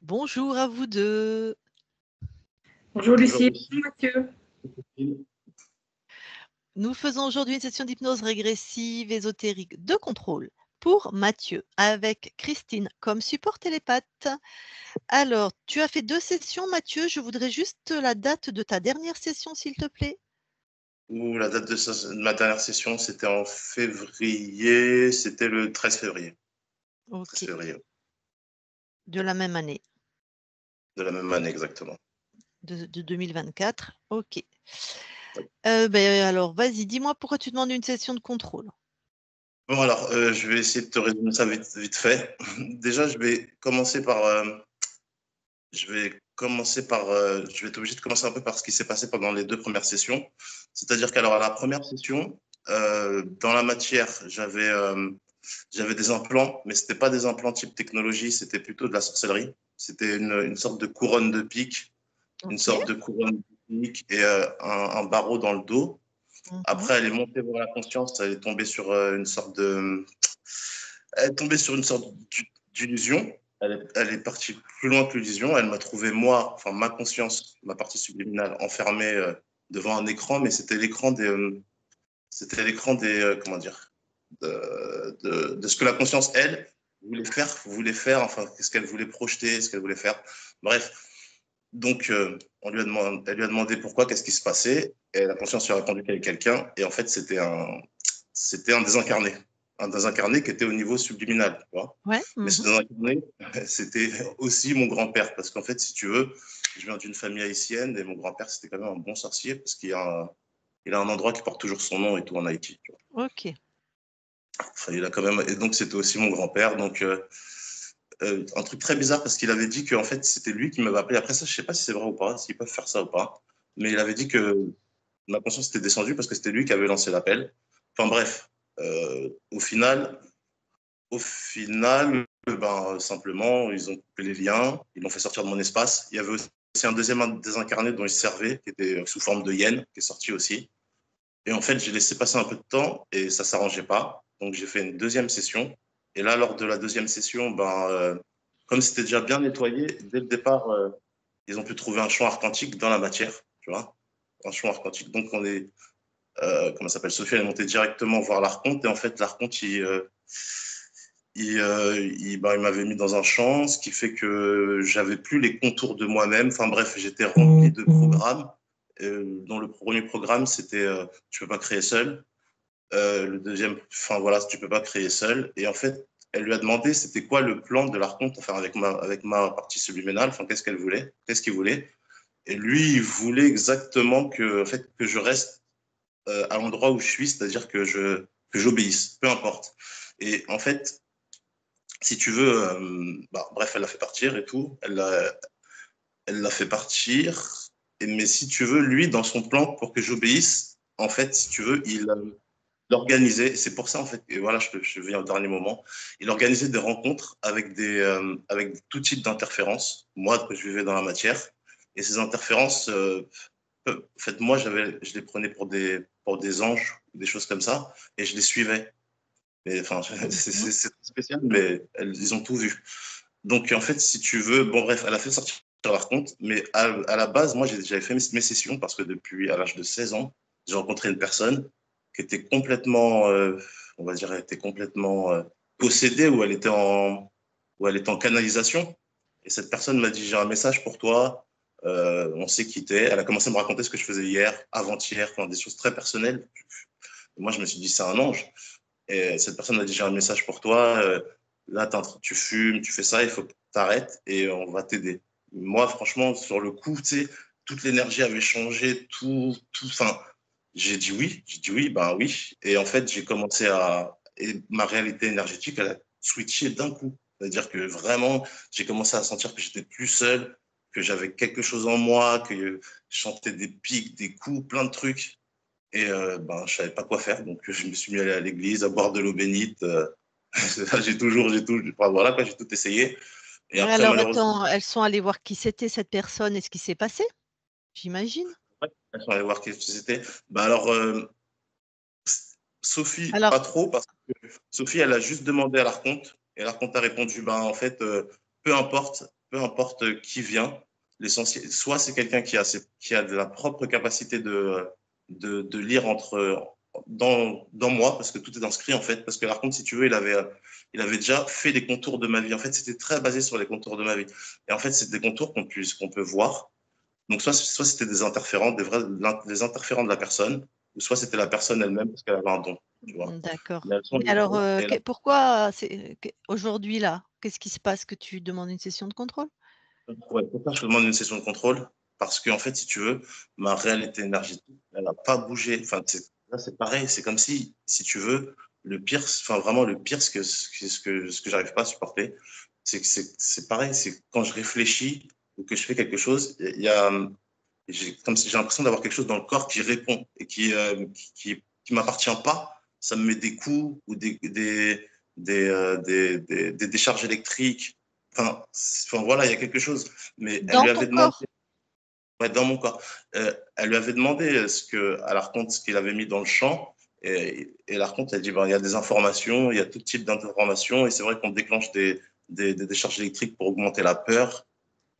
Bonjour à vous deux. Bonjour Bonjour Lucie, Lucie. bonjour Mathieu. Nous faisons aujourd'hui une session d'hypnose régressive ésotérique de contrôle pour Mathieu avec Christine comme support télépathe. Alors, tu as fait 2 sessions, Mathieu. Je voudrais juste la date de ta dernière session, s'il te plaît. La date de ma dernière session, c'était en février, c'était le 13 février. 13 OK. février De la même année, de la même année exactement. de 2024. OK. Oui. Alors, vas-y, dis-moi pourquoi tu demandes une session de contrôle. Bon alors, je vais essayer de te résumer ça vite fait. Déjà, je vais être obligé de commencer un peu par ce qui s'est passé pendant les 2 premières sessions. C'est-à-dire qu'alors à la première session, dans la matière, j'avais des implants, mais c'était pas des implants type technologie, c'était plutôt de la sorcellerie. C'était une sorte de couronne de pique, une OK. sorte de couronne de pique et un barreau dans le dos. Mmh. Après, elle est montée vers la conscience, elle est tombée sur elle est tombée sur une sorte d'illusion. Elle est partie plus loin que l'illusion. Elle m'a trouvé moi, enfin ma conscience, ma partie subliminale, enfermée devant un écran, mais c'était l'écran des comment dire, de ce que la conscience, elle, voulait faire, enfin, ce qu'elle voulait projeter, ce qu'elle voulait faire. Bref, donc, elle lui a demandé pourquoi, qu'est-ce qui se passait, et la conscience lui a répondu qu'elle est quelqu'un, et en fait, c'était un désincarné qui était au niveau subliminal, tu vois. Ouais. Mais ce désincarné, c'était aussi mon grand-père, parce qu'en fait, si tu veux, je viens d'une famille haïtienne, et mon grand-père, c'était quand même un bon sorcier, parce il a un endroit qui porte toujours son nom et tout en Haïti, tu vois. OK. Enfin, il a quand même, et donc c'était aussi mon grand-père. Donc, un truc très bizarre parce qu'il avait dit que en fait, c'était lui qui m'avait appelé. Après ça, je sais pas si c'est vrai ou pas, s'ils peuvent faire ça ou pas. Mais il avait dit que ma conscience était descendue parce que c'était lui qui avait lancé l'appel. Enfin bref, au final, ben, simplement, ils ont coupé les liens, ils l'ont fait sortir de mon espace. Il y avait aussi un deuxième désincarné dont il se servait, qui était sous forme de hyène, qui est sorti aussi. Et en fait, j'ai laissé passer un peu de temps et ça s'arrangeait pas. Donc, j'ai fait une deuxième session. Et là, lors de la deuxième session, comme c'était déjà bien nettoyé, dès le départ, ils ont pu trouver un champ arcantique dans la matière, tu vois, un champ arcantique. Donc, comment ça s'appelle, Sophie, elle est montée directement voir l'archonte. Et en fait, l'archonte, il m'avait mis dans un champ, ce qui fait que j'avais plus les contours de moi-même. Enfin bref, j'étais rempli de programmes. Dont le premier programme, c'était tu peux pas créer seul. Le deuxième, enfin voilà, tu peux pas créer seul. Et en fait, elle lui a demandé c'était quoi le plan de l'archonte, enfin avec ma partie subliminale, enfin qu'est-ce qu'elle voulait, qu'est-ce qu'il voulait. Et lui, il voulait exactement que, en fait, que je reste à l'endroit où je suis, c'est-à-dire que j'obéisse, peu importe. Et en fait, si tu veux, bref, elle l'a fait partir et tout. Elle l'a fait partir. Mais si tu veux, lui, dans son plan pour que j'obéisse, en fait, si tu veux, il organisait. C'est pour ça, en fait, et voilà, je viens au dernier moment. Il organisait des rencontres avec tout type d'interférences. Moi, que je vivais dans la matière. Et ces interférences, en fait, moi, je les prenais pour des anges, des choses comme ça, et je les suivais. Et, enfin, c'est spécial, mais ils ont tout vu. Donc, en fait, si tu veux, bon, bref, elle a fait sortir par contre, mais à la base, moi, j'avais fait mes sessions parce que depuis à l'âge de 16 ans, j'ai rencontré une personne qui était complètement, on va dire, elle était complètement possédée, où elle était en canalisation. Et cette personne m'a dit, j'ai un message pour toi, on s'est quitté. Elle a commencé à me raconter ce que je faisais hier, avant-hier, enfin, des choses très personnelles. Et moi, je me suis dit, c'est un ange. Et cette personne m'a dit, j'ai un message pour toi. Là, tu fumes, tu fais ça, il faut que tu arrêtes et on va t'aider. Moi, franchement, sur le coup, tu sais, toute l'énergie avait changé, tout, enfin, j'ai dit oui, ben oui. Et en fait, et ma réalité énergétique, elle a switché d'un coup. C'est-à-dire que vraiment, j'ai commencé à sentir que j'étais plus seul, que j'avais quelque chose en moi, que je sentais des pics, des coups, plein de trucs. Et je savais pas quoi faire, donc je me suis mis à aller à l'église, à boire de l'eau bénite. Enfin, voilà quoi, j'ai tout essayé. Et après, Alors malheureusement, attends, elles sont allées voir qui c'était cette personne et ce qui s'est passé? J'imagine? ouais, elles sont allées voir qui c'était. Alors, Sophie, Alors pas trop, parce que Sophie, elle a juste demandé à l'archonte, et l'archonte a répondu, en fait, peu importe, peu importe qui vient, l'essentiel, soit c'est quelqu'un qui a de la propre capacité de lire dans moi, parce que tout est inscrit en fait. Parce que par contre, si tu veux, il avait déjà fait les contours de ma vie. En fait, c'était très basé sur les contours de ma vie. Et en fait, c'est des contours qu'on peut voir. Donc, soit c'était des interférents, des interférents de la personne, ou soit c'était la personne elle-même parce qu'elle avait un don, tu vois. D'accord. Mais elles sont Mais les alors, deux. Et là, pourquoi aujourd'hui là, qu'est-ce qui se passe que tu demandes une session de contrôle? ouais, pourquoi je te demande une session de contrôle? Parce qu'en fait, si tu veux, ma réalité énergétique, elle n'a pas bougé. Enfin, là, c'est pareil. C'est comme si tu veux, le pire, enfin, vraiment le pire, ce que j'arrive pas à supporter, c'est que c'est pareil. C'est quand je réfléchis ou que je fais quelque chose, il y a, comme si j'ai l'impression d'avoir quelque chose dans le corps qui répond et qui m'appartient pas. Ça me met des coups ou des décharges électriques. Enfin, voilà, il y a quelque chose. Mais elle Dans lui ton avait demandé, corps? ouais, dans mon corps, elle lui avait demandé à l'Arconte ce qu'il avait mis dans le champ. Et l'Arconte, elle dit, ben, il y a des informations, il y a tout type d'informations. Et c'est vrai qu'on déclenche des décharges électriques pour augmenter la peur.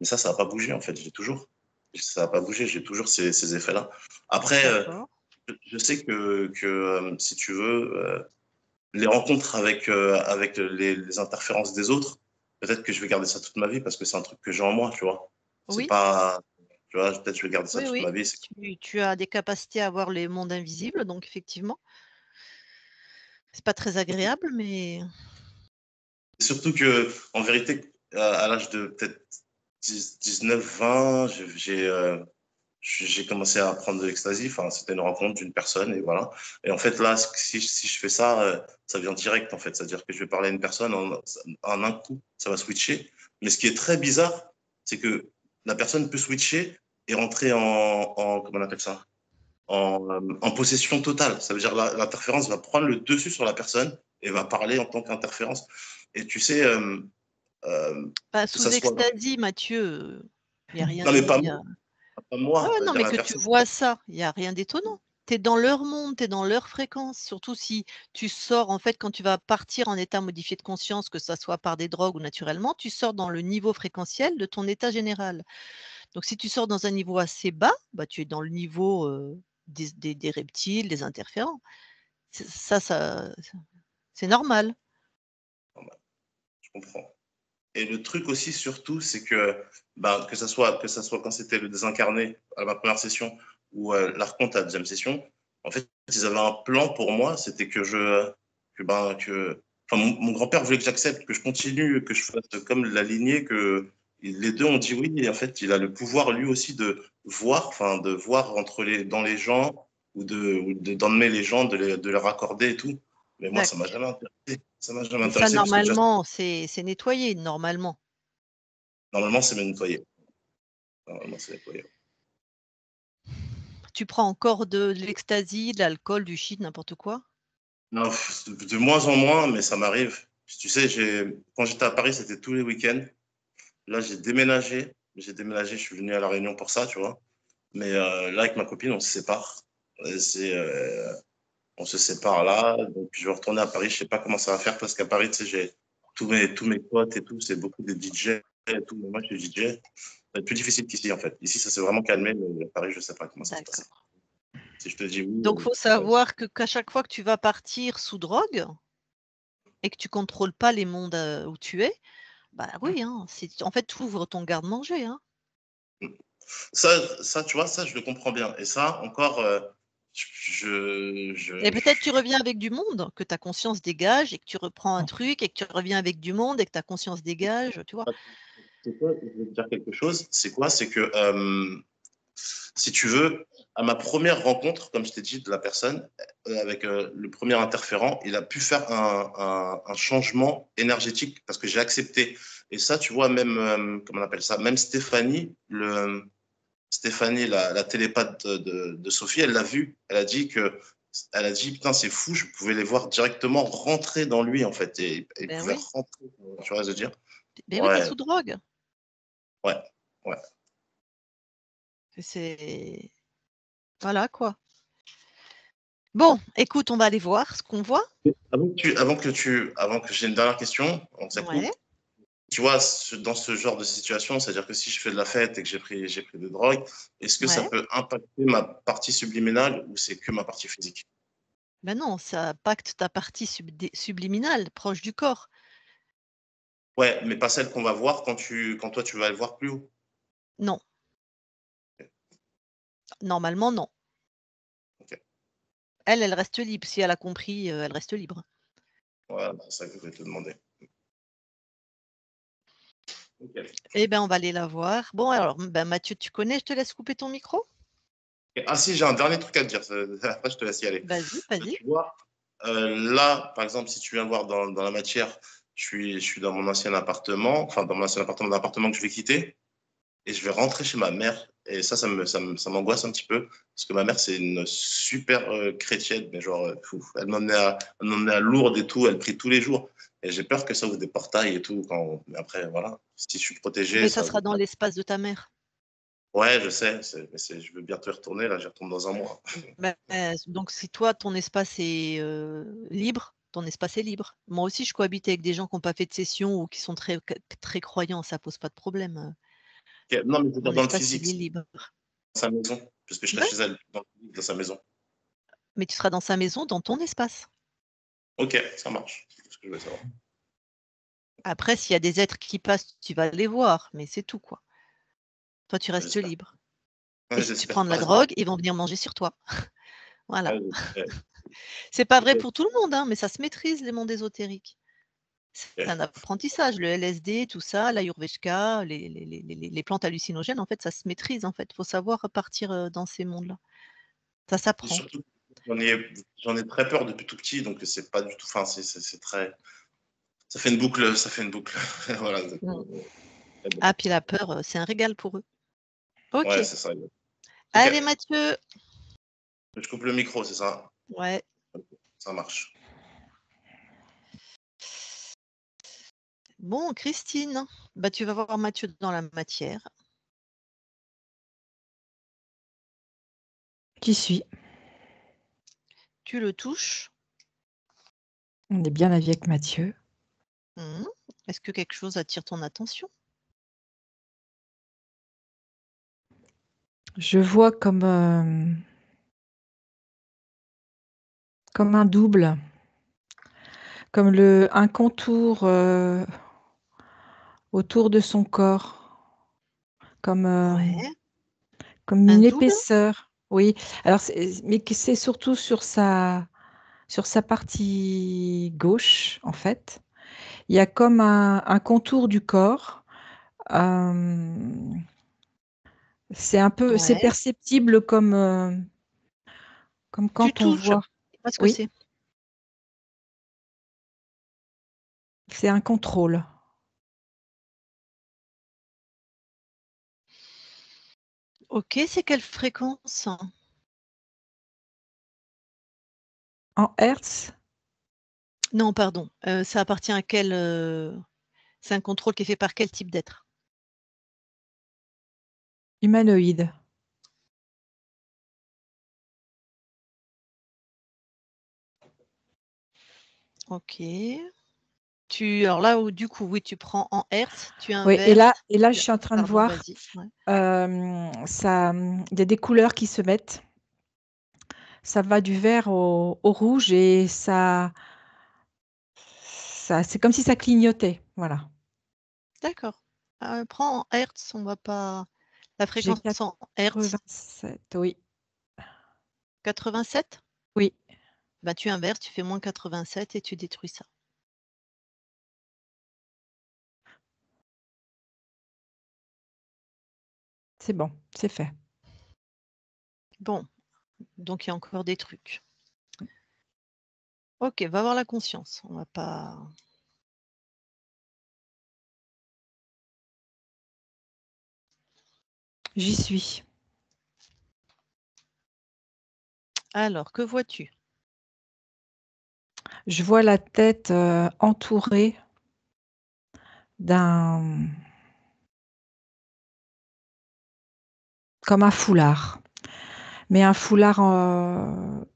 Mais ça n'a pas bougé, en fait. J'ai toujours. Ça n'a pas bougé, j'ai toujours ces effets-là. Après, D'accord. je sais que si tu veux, les rencontres avec les interférences des autres, peut-être que je vais garder ça toute ma vie parce que c'est un truc que j'ai en moi, tu vois. C'est Oui, pas, tu vois, peut-être que je vais garder ça oui, toute oui. ma vie. Tu as des capacités à voir les mondes invisibles, donc effectivement, c'est pas très agréable, mais Surtout que, en vérité, à l'âge de peut-être 19, 20, j'ai commencé à prendre de l'ecstasy. Enfin, c'était une rencontre d'une personne et voilà. Et en fait, là, si je fais ça, ça vient direct en fait. C'est-à-dire que je vais parler à une personne en un coup, ça va switcher. Mais ce qui est très bizarre, c'est que la personne peut switcher et rentrer comment on appelle ça? En possession totale. Ça veut dire l'interférence va prendre le dessus sur la personne et va parler en tant qu'interférence. Et tu sais, pas que ça sous soit. extasie, Mathieu, il y a rien Non, mais pas de moi, pas ouais, moi, ouais, non, c'est-à-dire mais la que tu personne. vois ça, il y a rien d'étonnant. Tu es dans leur monde, tu es dans leur fréquence, surtout si tu sors en fait, quand tu vas partir en état modifié de conscience, que ça soit par des drogues ou naturellement, tu sors dans le niveau fréquentiel de ton état général. Donc si tu sors dans un niveau assez bas, bah, tu es dans le niveau, des reptiles, des interférents. Ça c'est normal. Je comprends. Et le truc aussi, surtout, c'est que, ben, que ça soit quand c'était le désincarné à ma première session ou l'archonte à la deuxième session, en fait, ils avaient un plan pour moi, c'était enfin, mon grand-père voulait que j'accepte, que je continue, que je fasse comme la lignée, que les deux ont dit oui, et en fait, il a le pouvoir lui aussi de voir dans les gens d'emmener les gens, de les raccorder et tout. Mais moi, ça m'a D'accord. jamais intéressé. Ça m'a jamais Mais ça intéressé parce que déjà, normalement, c'est nettoyé, normalement. normalement, c'est même nettoyé. Normalement, c'est nettoyé. Tu prends encore de l'ecstasy, de l'alcool, du shit, n'importe quoi? Non, de moins en moins, mais ça m'arrive. Tu sais, quand j'étais à Paris, c'était tous les week-ends. Là, j'ai déménagé. Je suis venu à La Réunion pour ça, tu vois. Mais là, avec ma copine, on se sépare. On se sépare là. Donc, je vais retourner à Paris. Je sais pas comment ça va faire parce qu'à Paris, tu sais, j'ai tous mes potes et tout. C'est beaucoup de DJ et tout. Mais moi, je suis DJ. C'est plus difficile qu'ici, en fait. Ici, ça s'est vraiment calmé. Mais à Paris, je sais pas comment ça se passe. D'accord. Si je te dis oui, Donc faut savoir qu'à chaque fois que tu vas partir sous drogue et que tu contrôles pas les mondes, où tu es, bah oui, hein, c'est en fait, tu ouvres ton garde-manger, hein. tu vois, ça, je le comprends bien. Et ça, encore, je, je, Et peut-être tu je- reviens avec du monde, que ta conscience dégage et que tu reprends un truc et que tu reviens avec du monde et que ta conscience dégage, tu vois? C'est quoi, je vais te dire quelque chose. C'est quoi? C'est que, si tu veux, à ma première rencontre, comme je t'ai dit, de la personne, avec le premier interférent, il a pu faire un changement énergétique parce que j'ai accepté. Et ça, tu vois, même, comment on appelle ça? Même Stéphanie, la télépathe de Sophie, elle l'a vu. Elle a dit, putain, c'est fou, je pouvais les voir directement rentrer dans lui, en fait. Et ils Ben pouvaient oui, rentrer, tu vois ce que je veux dire? ben oui, tu es Ouais, sous drogue. ouais, ouais. C'est voilà quoi. Bon, écoute, on va aller voir ce qu'on voit. Avant que j'ai une dernière question, donc ça coupe. Ouais. tu vois, dans ce genre de situation, c'est-à-dire que si je fais de la fête et que j'ai pris de drogue, est-ce que ça Ouais. peut impacter ma partie subliminale ou c'est que ma partie physique? Ben non, ça impacte ta partie subliminale, proche du corps. Ouais, mais pas celle qu'on va voir quand toi tu vas le voir plus haut. Non, normalement non. Ok. Elle reste libre. Si elle a compris, elle reste libre. Voilà, c'est ça que je voulais te demander. Ok. Eh ben, on va aller la voir. Bon alors, ben, Mathieu, tu connais? Je te laisse couper ton micro? Ah si, j'ai un dernier truc à te dire. Après, je te laisse y aller. Vas-y, vas-y. Tu vois, là, par exemple, si tu viens voir dans la matière, je suis dans mon ancien appartement, enfin dans mon ancien appartement, dans l'appartement que je vais quitter, et je vais rentrer chez ma mère. Et ça m'angoisse un petit peu, parce que ma mère, c'est une super chrétienne, mais genre, fou. Elle m'emmenait à Lourdes et tout, elle prie tous les jours. Et j'ai peur que ça ouvre des portails et tout. Mais après, voilà, si je suis protégé, Mais ça ça. sera dans l'espace de ta mère. Ouais, je sais, je veux bientôt y retourner, là, j'y retourne dans un mois. Ben, donc si toi, ton espace est, libre, ton espace est libre. Moi aussi, je cohabite avec des gens qui ont pas fait de session ou qui sont très croyants, ça pose pas de problème, Ok, non, mais je veux dire mon dans le espace, physique, il est libre. dans sa maison, puisque je serai Ouais, chez elle, dans sa maison. mais tu seras dans sa maison, dans ton espace. Ok, ça marche. C'est tout ce que je voulais savoir. Après, s'il y a des êtres qui passent, tu vas les voir, mais c'est tout, quoi. Toi, tu restes J'espère. libre. Et Ouais, si tu j'espère prends de la pas. drogue, ils vont venir manger sur toi. Voilà. Ouais, ouais, C'est pas vrai ok, pour tout le monde, hein, mais ça se maîtrise, les mondes ésotériques. C'est un ok. apprentissage, le LSD, tout ça, l'Ayurveda, les plantes hallucinogènes, en fait, ça se maîtrise, en fait. Il faut savoir partir, dans ces mondes-là. Ça Et s'apprend. surtout, j'en ai très peur depuis tout petit, donc c'est pas du tout. Enfin, c'est très. Ça fait une boucle, ça fait une boucle. Voilà. Mmh. Mais bon. Ah, puis la peur, c'est un régal pour eux. OK. Ouais, c'est ça. Ok, Allez Mathieu. je coupe le micro, c'est ça? Ouais. Ça marche. Bon, Christine, bah, tu vas voir Mathieu dans la matière. J'y suis. Tu le touches. On est bien avec Mathieu. Mmh. Est-ce que quelque chose attire ton attention? Je vois comme un double, comme un contour autour de son corps, comme, Ouais. comme Un une double? épaisseur. Oui, alors mais que c'est surtout sur sa partie gauche, en fait. Il y a comme un contour du corps. C'est c'est Ouais. perceptible comme Tu quand on touches. voit. Dis-moi ce que Oui, c'est. c'est un contrôle. OK, c'est quelle fréquence? En hertz, Non, pardon, ça appartient à quel, c'est un contrôle qui est fait par quel type d'être? humanoïde. OK. Alors là où du coup, oui, tu prends en hertz, tu Oui, inverses, et là, je tu suis en train de pardon, voir, vas-y, ouais. ça, il y a des couleurs qui se mettent. Ça va du vert au rouge et c'est comme si ça clignotait, voilà. D'accord. Prends en hertz, on va pas la J'ai fréquence en hertz, 87, oui, 87? oui, Bah, tu inverses, tu fais -87 et tu détruis ça. c'est bon, c'est fait. Bon, donc il y a encore des trucs. OK, va voir la conscience. On va pas J'y suis. alors, que vois-tu? Je vois la tête, entourée d'un comme un foulard, mais un foulard,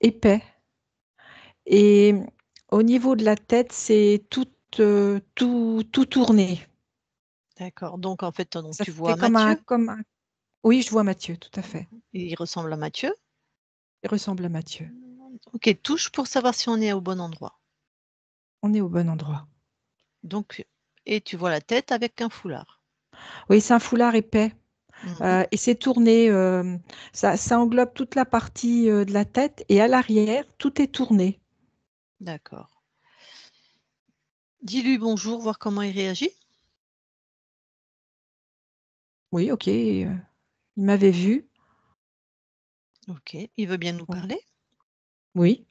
épais, et au niveau de la tête, c'est tout tourné. D'accord. Donc en fait, donc Ça tu fait vois comme un Mathieu? comme un oui, je vois Mathieu, tout à fait. Il ressemble à Mathieu? Il ressemble à Mathieu. OK, touche pour savoir si on est au bon endroit. On est au bon endroit. Donc et tu vois la tête avec un foulard. Oui, c'est un foulard épais, Mmh. et c'est tourné, ça englobe toute la partie, de la tête et à l'arrière, tout est tourné. D'accord. Dis-lui bonjour, voir comment il réagit. Oui, OK, il m'avait vu. OK, il veut bien nous Oui. parler? Oui,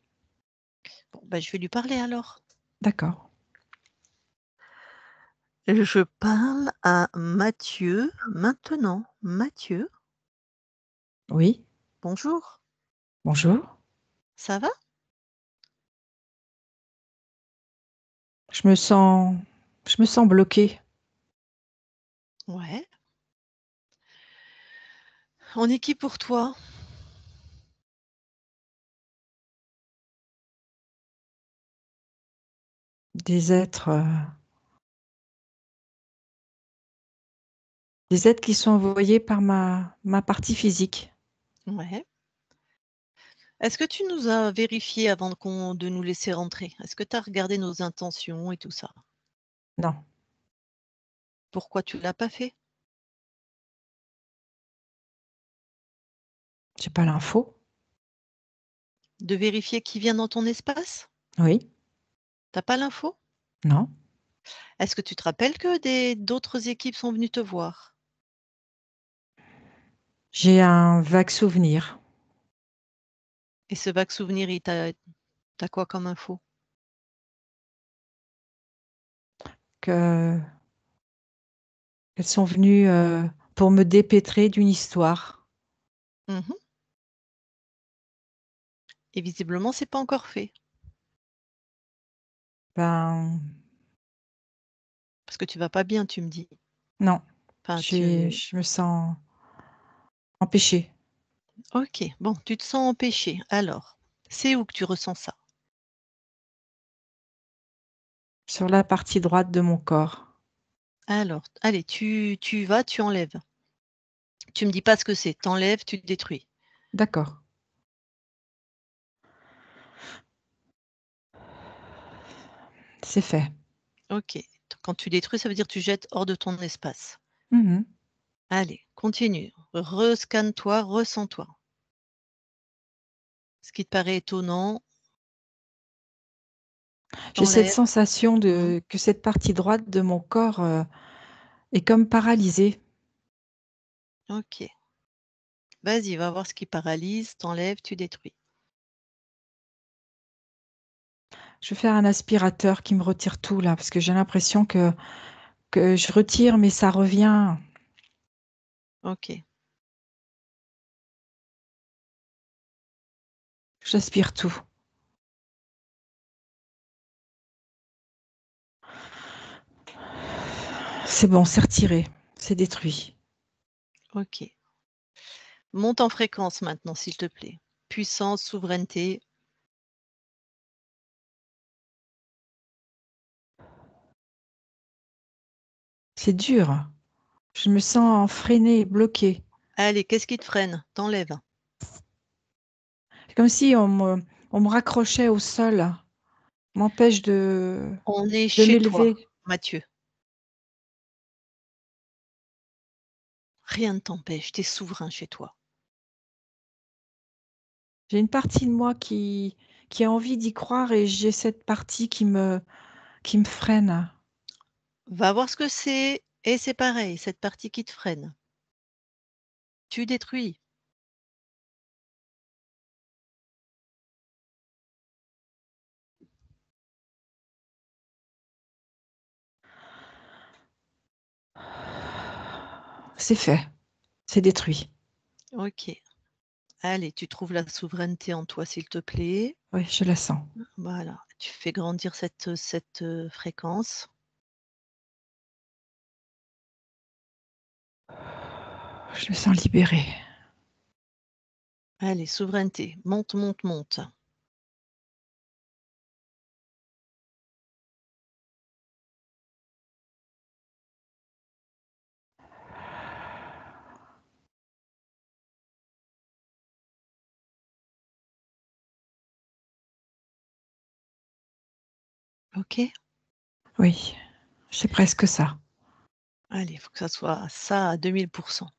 Bon, bah, je vais lui parler alors. d'accord. Je parle à Mathieu maintenant. Mathieu, Oui, bonjour, bonjour. ça va? Je me sens je me sens bloquée. Ouais. On est qui pour toi? Des êtres, des êtres qui sont envoyés par ma partie physique. Ouais. Est-ce que tu nous as vérifié avant de nous laisser rentrer? Est-ce que tu as regardé nos intentions et tout ça? Non, Pourquoi tu l'as pas fait? j'ai pas l'info. De vérifier qui vient dans ton espace? Oui, T'as pas l'info? non, Est-ce que tu te rappelles que d'autres équipes sont venues te voir? j'ai un vague souvenir Et ce vague souvenir, t'as quoi comme info? que qu'elles sont venues, pour me dépêtrer d'une histoire. Mmh. Et visiblement, c'est pas encore fait. Ben, Parce que tu vas pas bien, tu me dis. non, Enfin, tu je me sens empêchée OK, bon, tu te sens empêché. Alors, c'est où que tu ressens ça? sur la partie droite de mon corps. Alors, allez, tu vas, tu enlèves. Tu me dis pas ce que c'est. Tu tu détruis. D'accord, c'est fait. OK. Quand tu détruis, ça veut dire que tu jettes hors de ton espace. Mmh. Allez, continue. Rescanne-toi, ressens-toi. Ce qui te paraît étonnant, J'ai cette t'enlèves. sensation Mmh. de que cette partie droite de mon corps, est comme paralysée. OK. Vas-y, va voir ce qui paralyse, t'enlèves, tu détruis. Je vais faire un aspirateur qui me retire tout là, parce que j'ai l'impression que je retire, mais ça revient. OK. J'aspire tout. C'est bon, c'est retiré, c'est détruit. OK. Monte en fréquence maintenant, s'il te plaît. Puissance, souveraineté. C'est dur. Je me sens freinée, bloquée. Allez, qu'est-ce qui te freine? T'enlèves. C'est comme si on me raccrochait au sol, m'empêche On est de chez toi, m'élever. Mathieu. Rien ne t'empêche, tu es souverain chez toi. J'ai une partie de moi qui a envie d'y croire et j'ai cette partie qui me freine. Va voir ce que c'est et c'est pareil, cette partie qui te freine. Tu détruis. C'est fait, c'est détruit. OK. Allez, tu trouves la souveraineté en toi, s'il te plaît. Oui, je la sens. Voilà, tu fais grandir cette fréquence. Je me sens libérée. Allez, souveraineté, monte, monte, monte. Ok? Oui, c'est presque ça. Allez, il faut que ça soit ça à 2000%.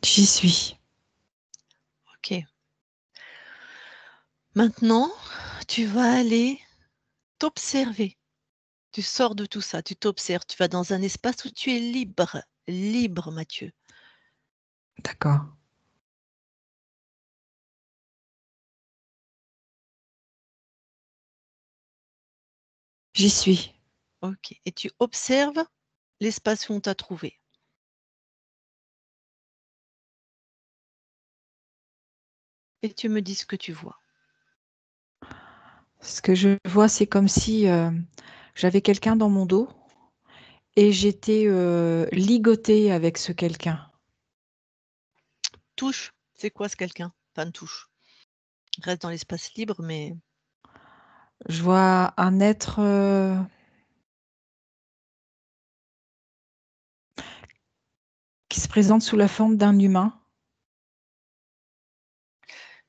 J'y suis. Ok. Maintenant, tu vas aller t'observer. Tu sors de tout ça, tu t'observes, tu vas dans un espace où tu es libre. Libre, Mathieu. D'accord. J'y suis. Ok. Et tu observes l'espace où on t'a trouvé. Et tu me dis ce que tu vois. Ce que je vois, c'est comme si j'avais quelqu'un dans mon dos et j'étais ligotée avec ce quelqu'un. Touche. C'est quoi ce quelqu'un? Enfin, touche. Reste dans l'espace libre, mais Je vois un être qui se présente sous la forme d'un humain.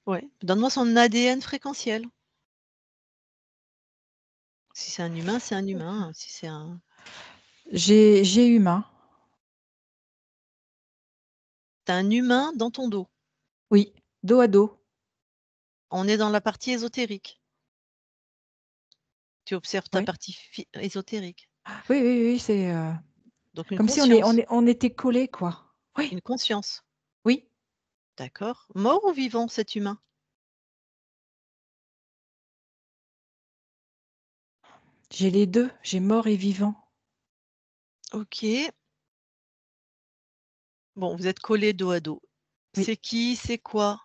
ouais. Donne-moi son ADN fréquentiel. Si c'est un humain, c'est un humain. Si c'est un... J'ai humain. T'as un humain dans ton dos. Oui, dos à dos. On est dans la partie ésotérique. Tu observes ta Oui, partie ésotérique. oui, oui, oui, c'est Donc une comme si conscience. on était collés, quoi. Oui, Une conscience. oui. D'accord. Mort ou vivant, cet humain? J'ai les deux, j'ai mort et vivant. Ok. Bon, vous êtes collés dos à dos. Oui, C'est qui? C'est quoi?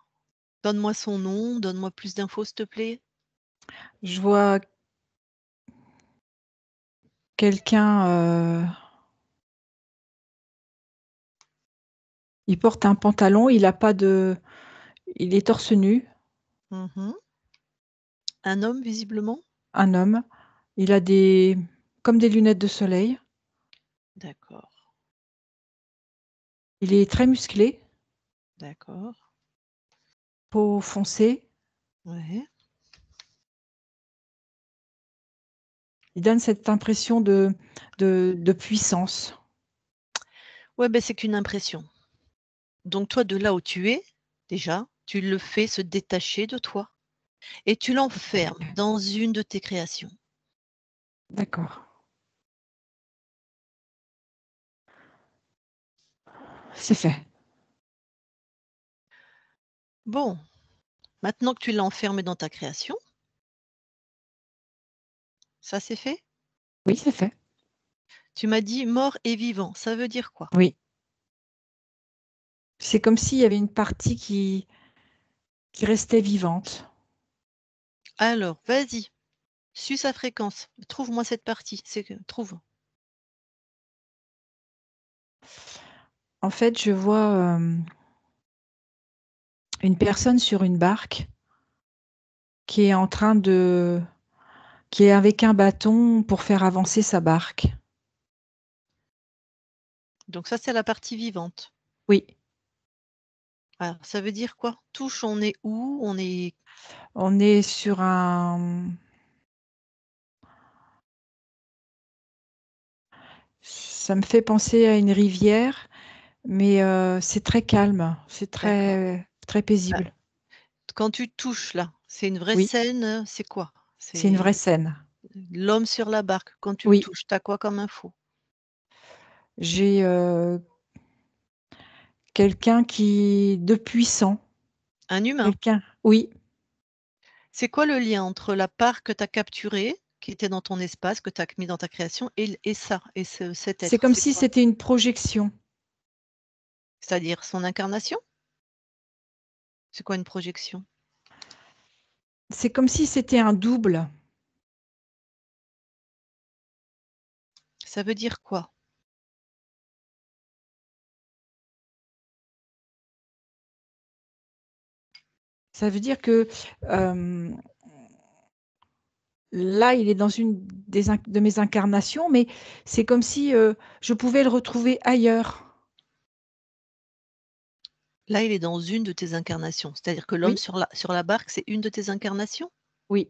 Donne-moi son nom. Donne-moi plus d'infos, s'il te plaît. je vois quelqu'un, il porte un pantalon, il a pas de, il est torse nu, Mhm. Un homme, visiblement. un homme. Il a des, comme des lunettes de soleil. D'accord. Il est très musclé, D'accord. peau foncée. Ouais. Il donne cette impression de puissance. Ouais, ben c'est qu'une impression. Donc toi, de là où tu es, déjà, tu le fais se détacher de toi et tu l'enfermes dans une de tes créations. D'accord. C'est fait. Bon, maintenant que tu l'as enfermé dans ta création, ça c'est fait. Oui, c'est fait. Tu m'as dit mort et vivant. Ça veut dire quoi? Oui. C'est comme s'il y avait une partie qui restait vivante. Alors, vas-y, suis sa fréquence. Trouve-moi cette partie. C'est que trouve. En fait, je vois une personne sur une barque qui est en train de, qui est avec un bâton pour faire avancer sa barque. Donc ça, c'est la partie vivante. Oui, Alors, ça veut dire quoi? Touche, on est où? On est... on est sur un, ça me fait penser à une rivière, mais c'est très calme, c'est D'accord. très Ah, paisible. quand tu touches là, c'est une vraie Oui, scène, c'est quoi? c'est une vraie C'est scène. l'homme sur la barque. Quand tu le Oui, touches, t'as quoi comme info? j'ai quelqu'un qui de puissant, Un humain. quelqu'un. Oui, C'est quoi le lien entre la part que tu as capturée, qui était dans ton espace, que tu as mis dans ta création, et ça, et cet c'est être? comme C'est si quoi? c'était une projection. C'est-à-dire son incarnation? C'est quoi une projection? C'est comme si c'était un double. Ça veut dire quoi? Ça veut dire que euh, là, il est dans une de mes incarnations, mais c'est comme si je pouvais le retrouver ailleurs. Là, il est dans une de tes incarnations. C'est-à-dire que l'homme Oui. sur la barque, c'est une de tes incarnations? Oui.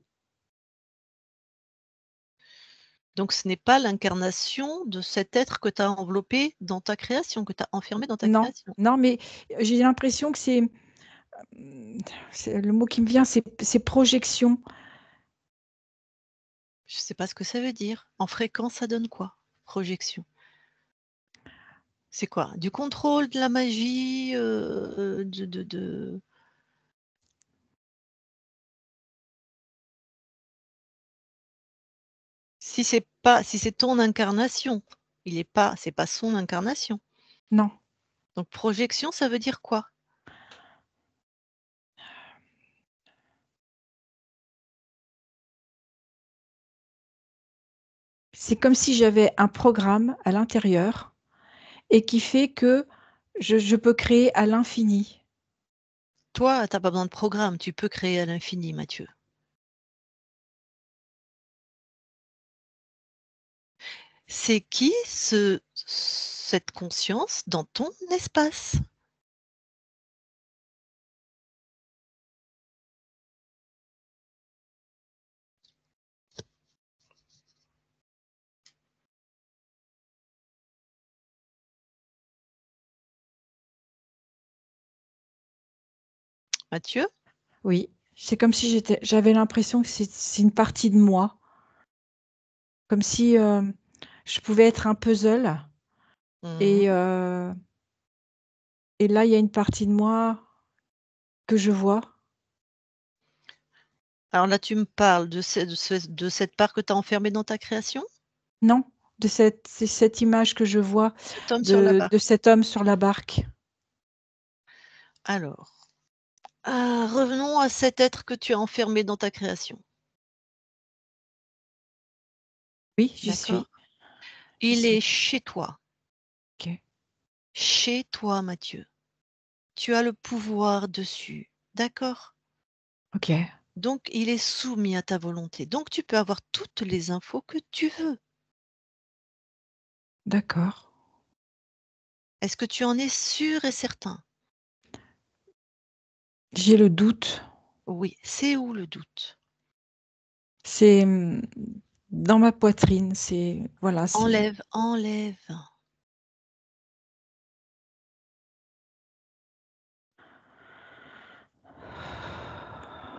Donc ce n'est pas l'incarnation de cet être que tu as enveloppé dans ta création, que tu as enfermé dans ta Non, création? non, mais j'ai l'impression que c'est le mot qui me vient, c'est projection. Je ne sais pas ce que ça veut dire. En fréquence, ça donne quoi? Projection. C'est quoi? Du contrôle, de la magie, de Si c'est ton incarnation, c'est pas son incarnation. Non. Donc projection, ça veut dire quoi? C'est comme si j'avais un programme à l'intérieur et qui fait que je peux créer à l'infini. Toi, tu as pas besoin de programme, tu peux créer à l'infini, Mathieu. C'est qui cette conscience dans ton espace? Mathieu? Oui, c'est comme si j'avais l'impression que c'est une partie de moi, comme si je pouvais être un puzzle Mmh. et, et là, il y a une partie de moi que je vois. Alors là, tu me parles de cette part que tu as enfermée dans ta création? Non, c'est cette image que je vois Cet homme sur la barque. de cet homme sur la barque. Alors, revenons à cet être que tu as enfermé dans ta création, Oui, j'y d'accord? suis, j'y Il est suis. chez toi. OK, Chez toi, Mathieu. Tu as le pouvoir dessus, d'accord? OK, Donc il est soumis à ta volonté. Donc tu peux avoir toutes les infos que tu veux. d'accord. Est-ce que tu en es sûr et certain? J'ai le doute. Oui, c'est où le doute? C'est, dans ma poitrine, voilà, Enlève, enlève.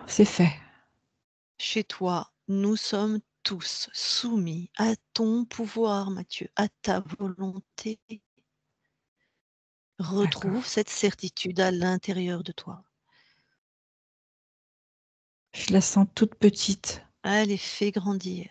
c'est fait. Chez toi, nous sommes tous soumis à ton pouvoir, Mathieu, à ta volonté. Retrouve D'accord. cette certitude à l'intérieur de toi. Je la sens toute petite. Allez, fais grandir.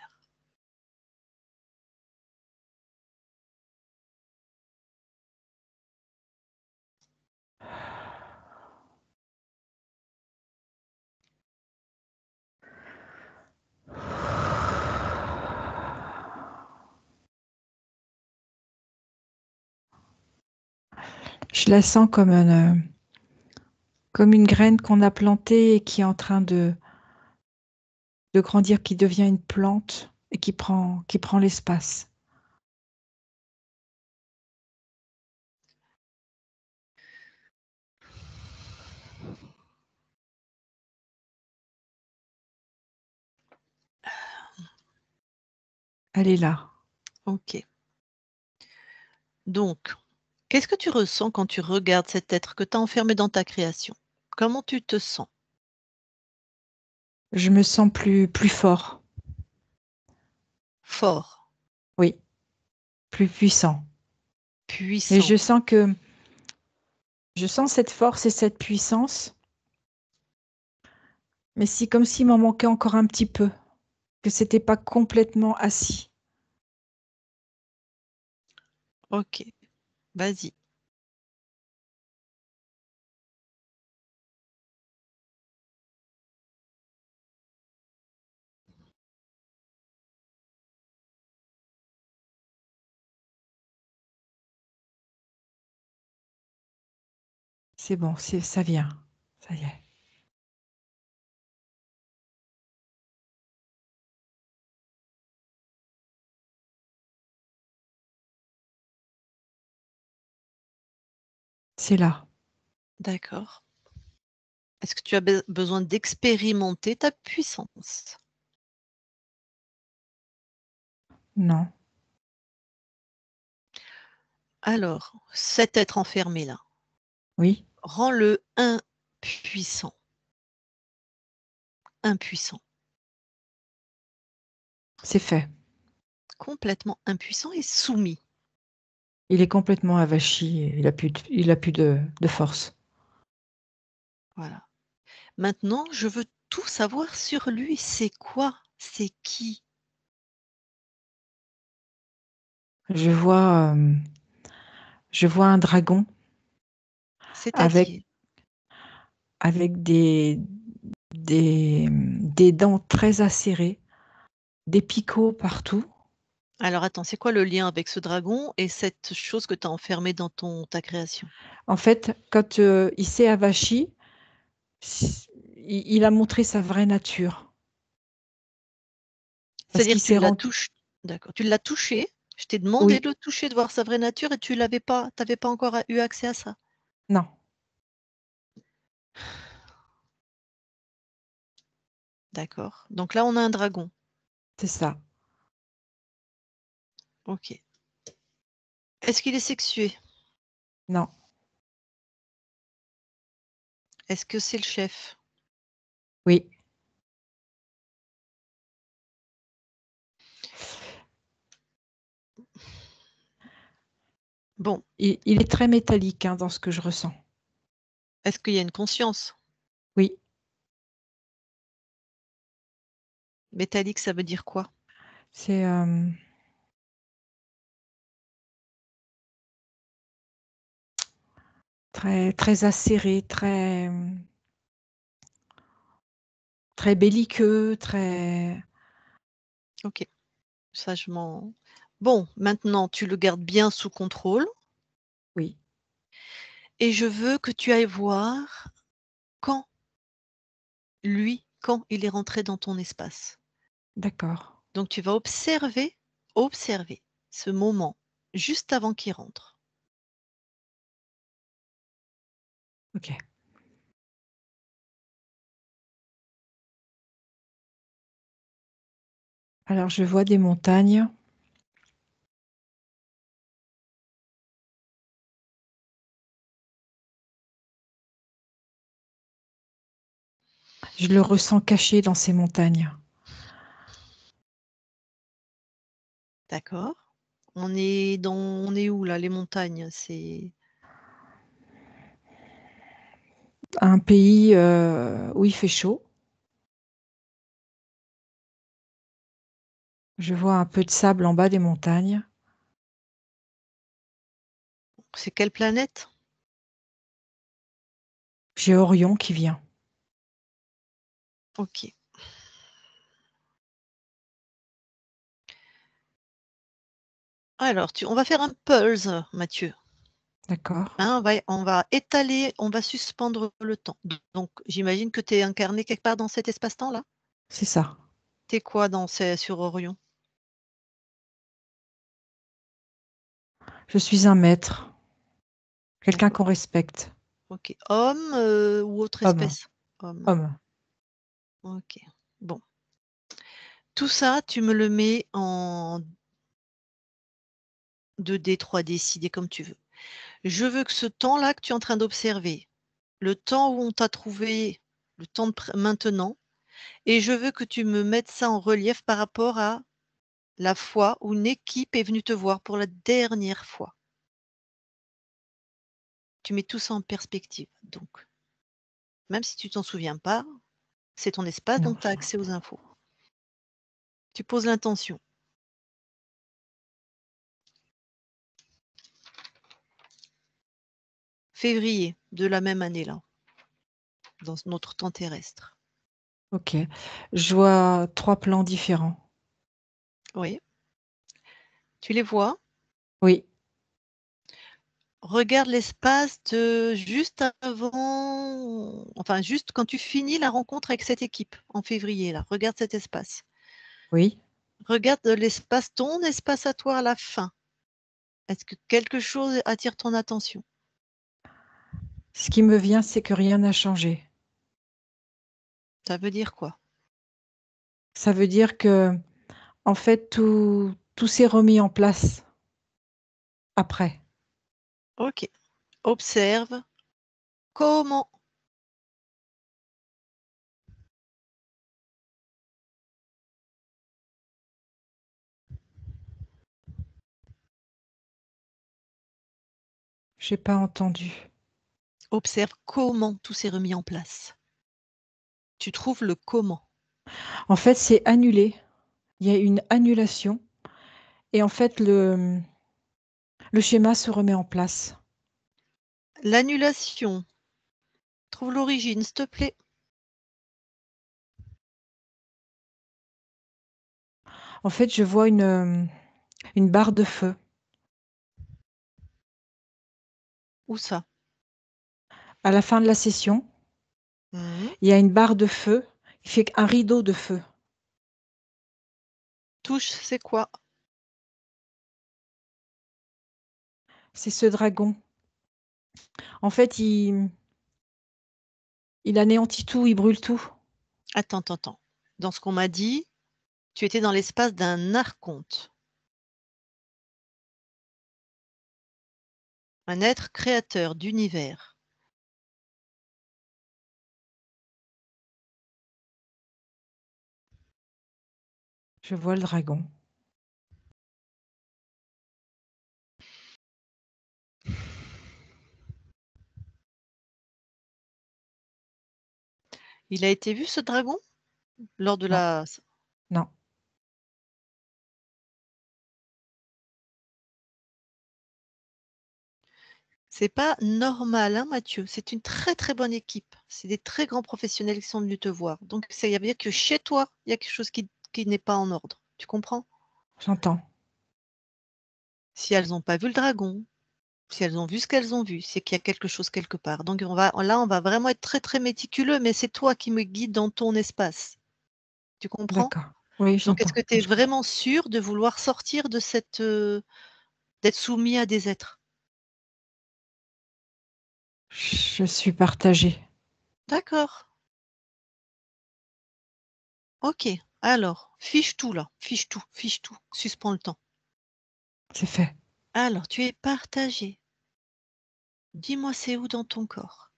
Je la sens comme une graine qu'on a plantée et qui est en train de grandir, qui devient une plante et qui prend l'espace. Elle est là. Ok. Donc, qu'est-ce que tu ressens quand tu regardes cet être que tu as enfermé dans ta création? Comment tu te sens? Je me sens plus fort. Fort, Oui, plus puissant. Et puissant. je sens cette force et cette puissance, mais c'est comme s'il m'en manquait encore un petit peu, que c'était pas complètement assis. Ok, vas-y. C'est bon, ça vient. Ça y est. C'est là. D'accord. Est-ce que tu as besoin d'expérimenter ta puissance? Non. Alors, cet être enfermé là, Oui, rends-le impuissant. Impuissant. c'est fait. Complètement impuissant et soumis. Il est complètement avachi, et il a plus de force. Voilà. Maintenant, je veux tout savoir sur lui. C'est quoi? C'est qui? Je vois, je vois un dragon avec C'est-à-dire? avec des dents très acérées, des picots partout. Alors attends, c'est quoi le lien avec ce dragon et cette chose que tu as enfermée dans ta création? En fait, quand, il s'est avachi, s il a montré sa vraie nature parce C'est-à-dire qu'il que tu s'est l'as rendu. touché, d'accord, tu l'as touché, je t'ai demandé Oui, de le toucher, de voir sa vraie nature et tu avais pas encore eu accès à ça? non, D'accord. Donc là, on a un dragon. c'est ça. OK. Est-ce qu'il est sexué? Non, Est-ce que c'est le chef? oui, Bon, il est très métallique, hein, dans ce que je ressens. est-ce qu'il y a une conscience? Oui, Métallique, ça veut dire quoi? c'est, très très acéré, très, très belliqueux, très. OK, ça je m'en bon, maintenant tu le gardes bien sous contrôle Oui, et je veux que tu ailles voir quand, quand il est rentré dans ton espace. d'accord. Donc tu vas observer ce moment juste avant qu'il rentre. OK. Alors je vois des montagnes. Je le ressens caché dans ces montagnes. D'accord? On est où là, les montagnes? C'est Un pays, où il fait chaud. Je vois un peu de sable en bas des montagnes. c'est quelle planète? J'ai Orion qui vient. OK. Alors on va faire un pulse, Mathieu, D'accord, hein, on va étaler, on va suspendre le temps. Donc j'imagine que tu es incarné quelque part dans cet espace-temps-là? c'est ça. Tu es quoi sur Orion? Je suis un maître, quelqu'un D'accord, qu'on respecte. OK. Homme, ou autre Homme, espèce? Homme. homme. OK. Bon. Tout ça, tu me le mets en 2D, 3D, 6D, comme tu veux. Je veux que ce temps-là que tu es en train d'observer, le temps où on t'a trouvé, le temps de maintenant, et je veux que tu me mettes ça en relief par rapport à la fois où une équipe est venue te voir pour la dernière fois. Tu mets tout ça en perspective. Donc, même si tu t'en souviens pas, c'est ton espace, Non. donc tu as accès aux infos. Tu poses l'intention. Février de la même année-là, dans notre temps terrestre. OK. Je vois 3 plans différents. Oui. Tu les vois? Oui, Regarde l'espace de juste avant, enfin juste quand tu finis la rencontre avec cette équipe en février là, regarde cet espace. oui. Regarde l'espace, ton espace à toi à la fin. Est-ce que quelque chose attire ton attention? Ce qui me vient, c'est que rien n'a changé. Ça veut dire quoi? Ça veut dire que, en fait, tout s'est remis en place après. Ok. Observe comment. J'ai pas entendu. Observe comment tout s'est remis en place. Tu trouves le comment. En fait, c'est annulé. Il y a une annulation. Et en fait, le schéma se remet en place. L'annulation. Trouve l'origine, s'il te plaît. En fait, je vois une barre de feu. Où ça? À la fin de la session, Mhm. il y a une barre de feu. Il fait un rideau de feu. Touche, c'est quoi? C'est ce dragon. En fait, il anéantit tout, il brûle tout. Attends. Dans ce qu'on m'a dit, tu étais dans l'espace d'un archonte. Un être créateur d'univers. Je vois le dragon. Il a été vu, ce dragon? Lors de Non, la... non. C'est pas normal, hein, Mathieu. C'est une très très bonne équipe. C'est des très grands professionnels qui sont venus te voir. Donc, ça veut dire que chez toi, il y a quelque chose qui n'est pas en ordre. Tu comprends? J'entends. Si elles n'ont pas vu le dragon, si elles ont vu ce qu'elles ont vu, c'est qu'il y a quelque chose quelque part. Donc, on va vraiment être très très méticuleux, mais c'est toi qui me guides dans ton espace. Tu comprends? D'accord. Oui, Donc, est-ce j'entends. que tu es vraiment sûr de vouloir sortir de cette, d'être soumis à des êtres? Je suis partagée. D'accord. Ok. Alors, fiche tout là. Fiche tout. Fiche tout. Suspends le temps. C'est fait. Alors, tu es partagé. Dis-moi, c'est où dans ton corps?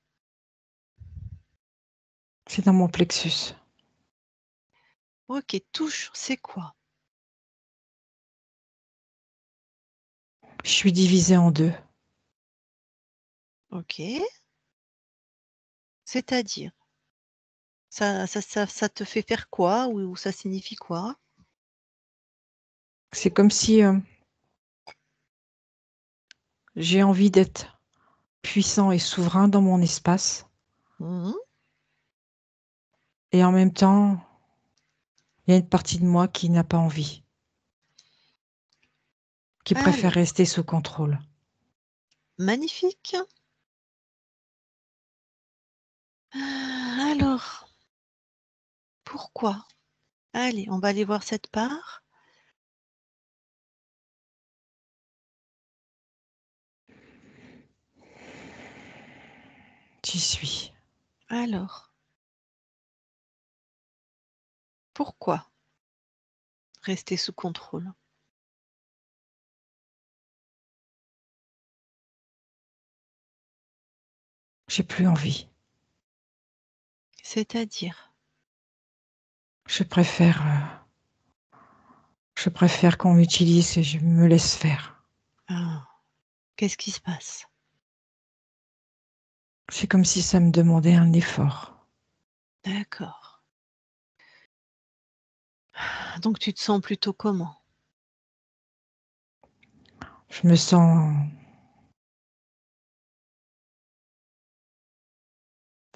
C'est dans mon plexus. Ok, touche, c'est quoi? Je suis divisée en deux. Ok. C'est-à-dire, ça te fait faire quoi ou ça signifie quoi? C'est comme si j'ai envie d'être puissant et souverain dans mon espace. Mhm. Et en même temps, il y a une partie de moi qui n'a pas envie, qui préfère Alors, rester sous contrôle. magnifique. Alors, pourquoi? Allez, on va aller voir cette part. J'y suis. Alors, pourquoi rester sous contrôle? J'ai plus envie. C'est-à-dire, Je préfère, je préfère qu'on m'utilise et je me laisse faire. ah, qu'est-ce qui se passe? C'est comme si ça me demandait un effort. D'accord. Donc tu te sens plutôt comment? Je me sens,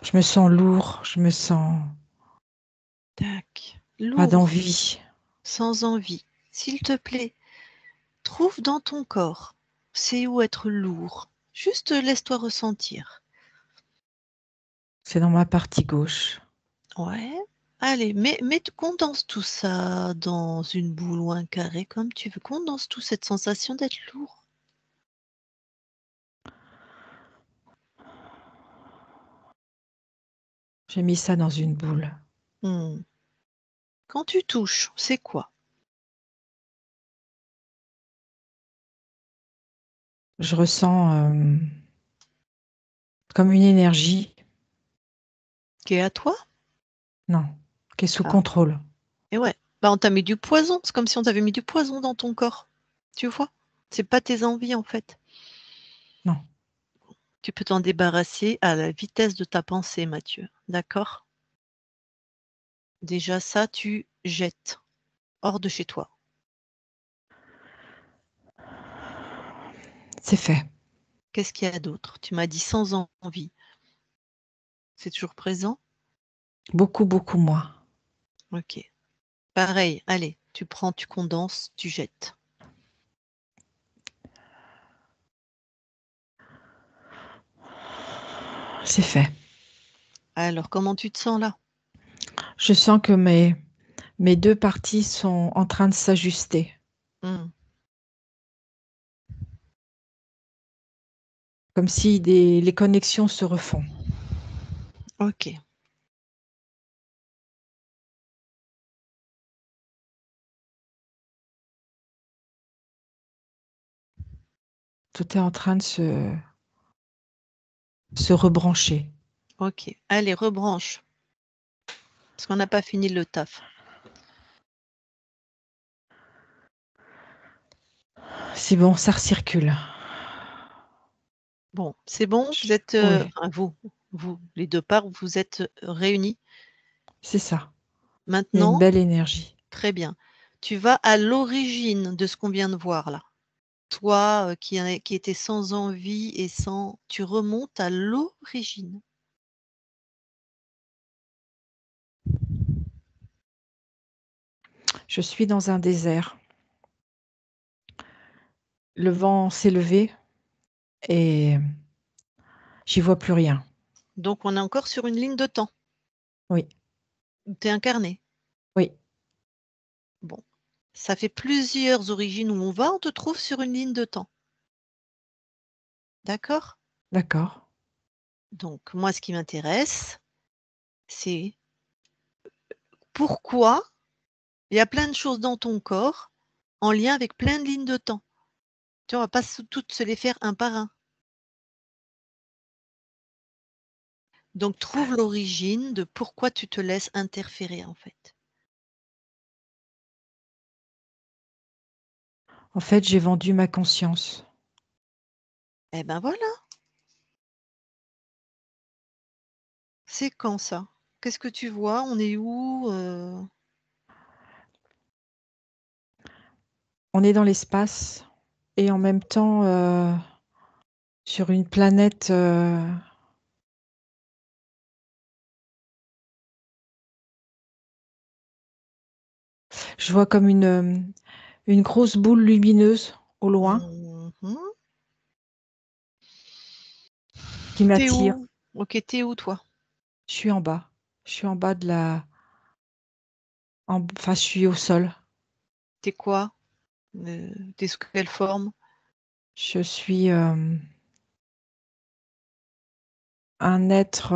je me sens lourd, je me sens Tac. pas Lourd, d'envie. sans envie. S'il te plaît, trouve dans ton corps. C'est où être lourd. Juste laisse-toi ressentir. C'est dans ma partie gauche. Ouais. Allez, condense tout ça dans une boule ou un carré comme tu veux. Condense tout cette sensation d'être lourd. J'ai mis ça dans une boule. Quand tu touches, c'est quoi? Je ressens comme une énergie. Qui est à toi? Non, qui est sous Ah. contrôle. Et ouais. Bah, on t'a mis du poison. C'est comme si on t'avait mis du poison dans ton corps. Tu vois? C'est pas tes envies, en fait. Non. Tu peux t'en débarrasser à la vitesse de ta pensée, Mathieu. D'accord? Déjà, ça, tu jettes hors de chez toi. C'est fait. Qu'est-ce qu'il y a d'autre? Tu m'as dit sans envie. C'est toujours présent? Beaucoup, beaucoup moins. Ok. Pareil, allez, tu prends, tu condenses, tu jettes. C'est fait. Alors, comment tu te sens là? Je sens que mes deux parties sont en train de s'ajuster. Hmm. Comme si les connexions se refont. Ok. Tout est en train de se rebrancher. Ok. Allez, rebranche. Parce qu'on n'a pas fini le taf. C'est bon, ça recircule. Bon, c'est bon, vous êtes, Oui, enfin, vous, les deux parts, vous êtes réunis. c'est ça. Il y a une Maintenant, belle énergie. très bien. Tu vas à l'origine de ce qu'on vient de voir là. Toi qui étais sans envie et sans... Tu remontes à l'origine. Je suis dans un désert. Le vent s'est levé et j'y vois plus rien. Donc on est encore sur une ligne de temps. Oui, Tu es incarné. oui, Bon. Ça fait plusieurs origines où on te trouve sur une ligne de temps. D'accord? d'accord. Donc moi, ce qui m'intéresse, c'est pourquoi il y a plein de choses dans ton corps en lien avec plein de lignes de temps. Tu vois, on va pas toutes se les faire un par un. Donc trouve l'origine de pourquoi tu te laisses interférer en fait. En fait, j'ai vendu ma conscience. Eh ben voilà, c'est quand ça? Qu'est-ce que tu vois? On est où? On est dans l'espace et en même temps sur une planète. Je vois comme une grosse boule lumineuse au loin Mhm. qui T'es m'attire. où? Ok, t'es où toi? Je suis en bas. Je suis en bas de la. Enfin, je suis au sol. T'es quoi? T'es sous quelle forme? Je suis un être.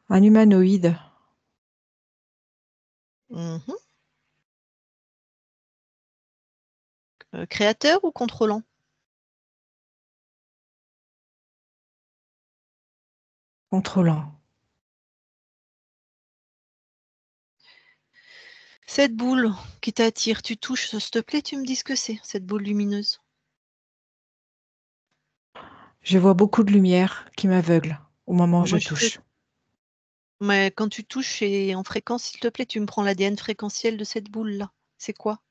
Un humanoïde. Mhm. Créateur ou contrôlant? Contrôlant. Cette boule qui t'attire, tu touches, s'il te plaît, tu me dis ce que c'est, cette boule lumineuse. Je vois beaucoup de lumière qui m'aveugle au moment où je Moi, touche. Mais quand tu touches et en fréquence, s'il te plaît, tu me prends l'ADN fréquentiel de cette boule-là. C'est quoi?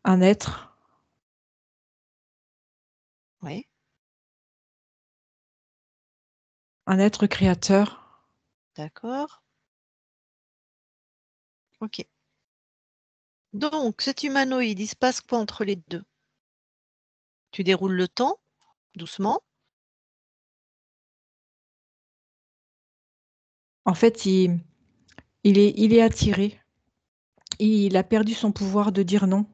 Un être, Oui, un être créateur. d'accord. Ok. Donc, cet humanoïde, il se passe quoi entre les deux? Tu déroules le temps, doucement. En fait, il est attiré. Il a perdu son pouvoir de dire non.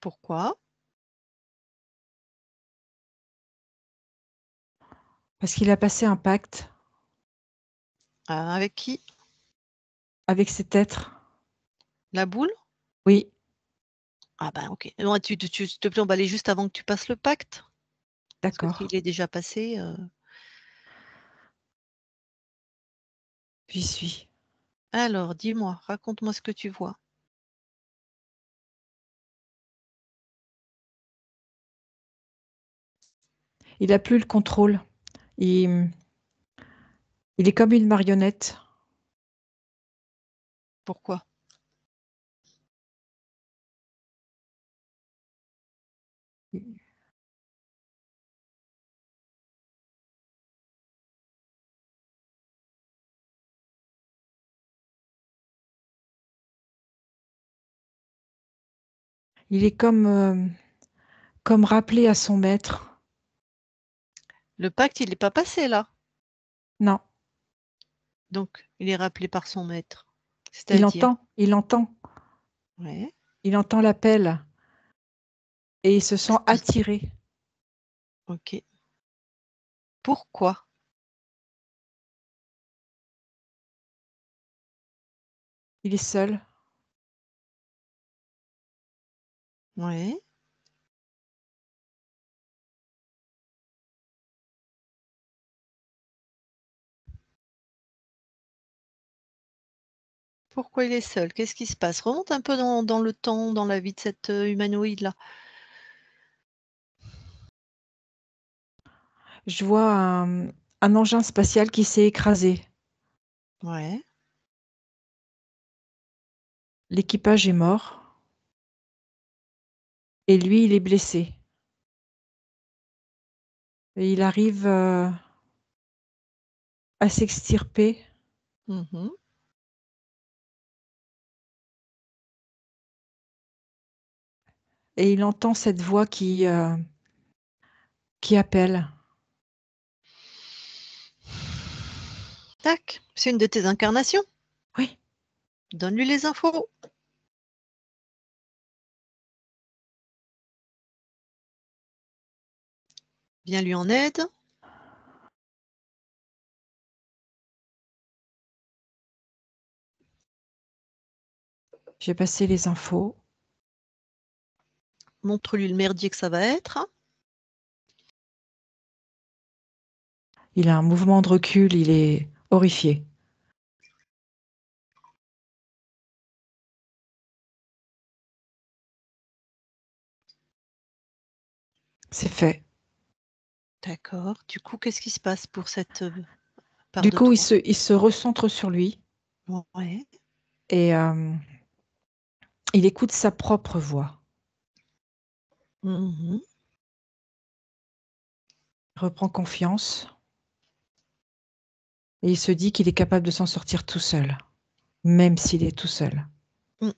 Pourquoi? Parce qu'il a passé un pacte Ah, avec qui? avec cet être. La boule? Oui, Ah ben ok. Non, s'il te plaît, on va aller juste avant que tu passes le pacte. Parce que d'accord. s'il est déjà passé, J'y suis. alors dis-moi, raconte-moi ce que tu vois. Il a plus le contrôle. Il, il est comme une marionnette. Pourquoi? Il est comme rappelé à son maître. Le pacte, il n'est pas passé là. Non, Donc, il est rappelé par son maître. il C'est-à-dire, entend, il entend, ouais. il entend l'appel et il se sent attiré. Ok. Pourquoi? Il est seul. Ouais. Pourquoi il est seul? Qu'est-ce qui se passe? Remonte un peu dans le temps, dans la vie de cet humanoïde-là. Je vois un engin spatial qui s'est écrasé. Ouais. L'équipage est mort et lui, il est blessé. Et il arrive à s'extirper Mhm. et il entend cette voix qui appelle. Tac. C'est une de tes incarnations. Oui, Donne-lui les infos. Viens lui en aide. j'ai passé les infos. Montre-lui le merdier que ça va être. Il a un mouvement de recul, il est horrifié. C'est fait. D'accord. Du coup, qu'est-ce qui se passe pour cette part Du de coup, toi? il se recentre sur lui Ouais. et il écoute sa propre voix. Mhm. Il reprend confiance et il se dit qu'il est capable de s'en sortir tout seul, même s'il est tout seul. Mm.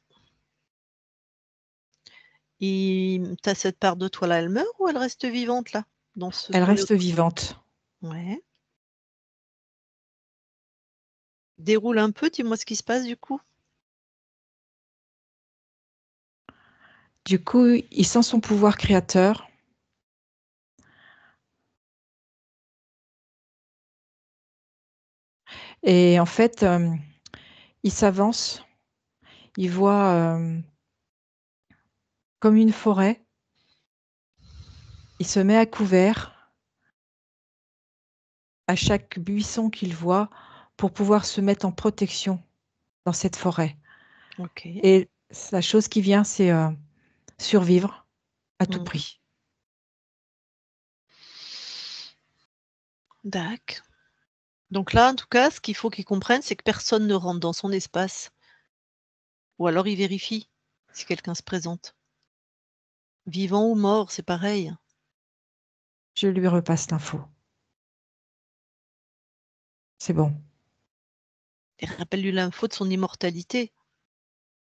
T'as cette part de toi là, elle meurt ou elle reste vivante là, dans ce Elle hologramme? reste vivante. Ouais. Déroule un peu, dis-moi ce qui se passe du coup. Du coup, il sent son pouvoir créateur et en fait, il s'avance, il voit comme une forêt, il se met à couvert à chaque buisson qu'il voit pour pouvoir se mettre en protection dans cette forêt. Ok. Et la chose qui vient, c'est survivre à tout Mm. prix. Dac. Donc là, en tout cas, ce qu'il faut qu'il comprenne, c'est que personne ne rentre dans son espace. Ou alors il vérifie si quelqu'un se présente. Vivant ou mort, c'est pareil. Je lui repasse l'info. C'est bon. Et rappelle-lui l'info de son immortalité.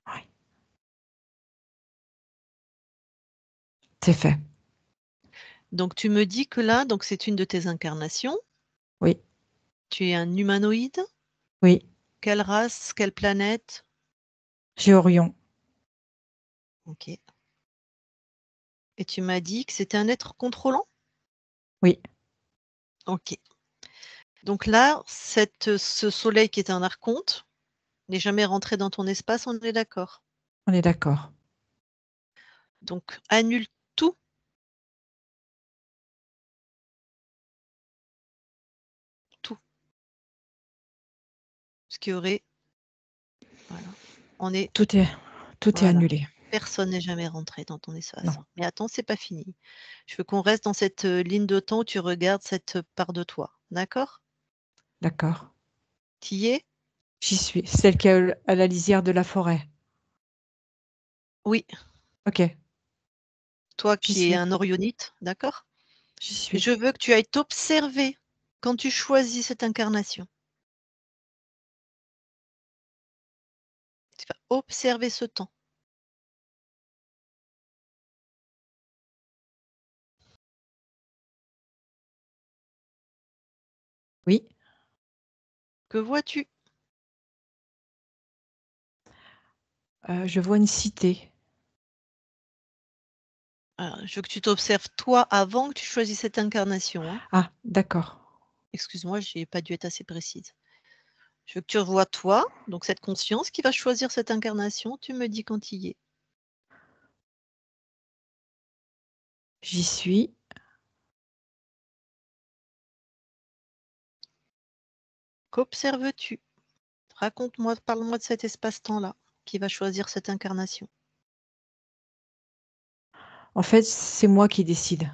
Oui, c'est fait. Donc tu me dis que là, donc c'est une de tes incarnations. Oui, Tu es un humanoïde. oui. Quelle race, quelle planète? J'ai Orion. Ok. Et tu m'as dit que c'était un être contrôlant? Oui, Ok. Donc là, ce soleil qui est un archonte n'est jamais rentré dans ton espace, on est d'accord. on est d'accord. Donc annule tout. Tout. Ce qui aurait. Voilà. On est. Tout est Voilà. annulé. Personne n'est jamais rentré dans ton espace. Non. Mais attends, c'est pas fini. Je veux qu'on reste dans cette ligne de temps où tu regardes cette part de toi. D'accord? D'accord. Tu y es? J'y suis. Celle qui est à la lisière de la forêt. Oui. Ok, Toi j'y qui es suis. un orionite, d'accord? J'y suis. Je veux que tu ailles t'observer quand tu choisis cette incarnation. Tu vas observer ce temps. Oui. Que vois-tu? Je vois une cité. Alors, je veux que tu t'observes toi avant que tu choisisses cette incarnation, hein. Ah, d'accord. Excuse-moi, j'ai pas dû être assez précise. Je veux que tu revoies toi, donc cette conscience qui va choisir cette incarnation, tu me dis quand tu y es. J'y suis. Qu'observes-tu? Raconte-moi, parle-moi de cet espace-temps-là qui va choisir cette incarnation. En fait, c'est moi qui décide.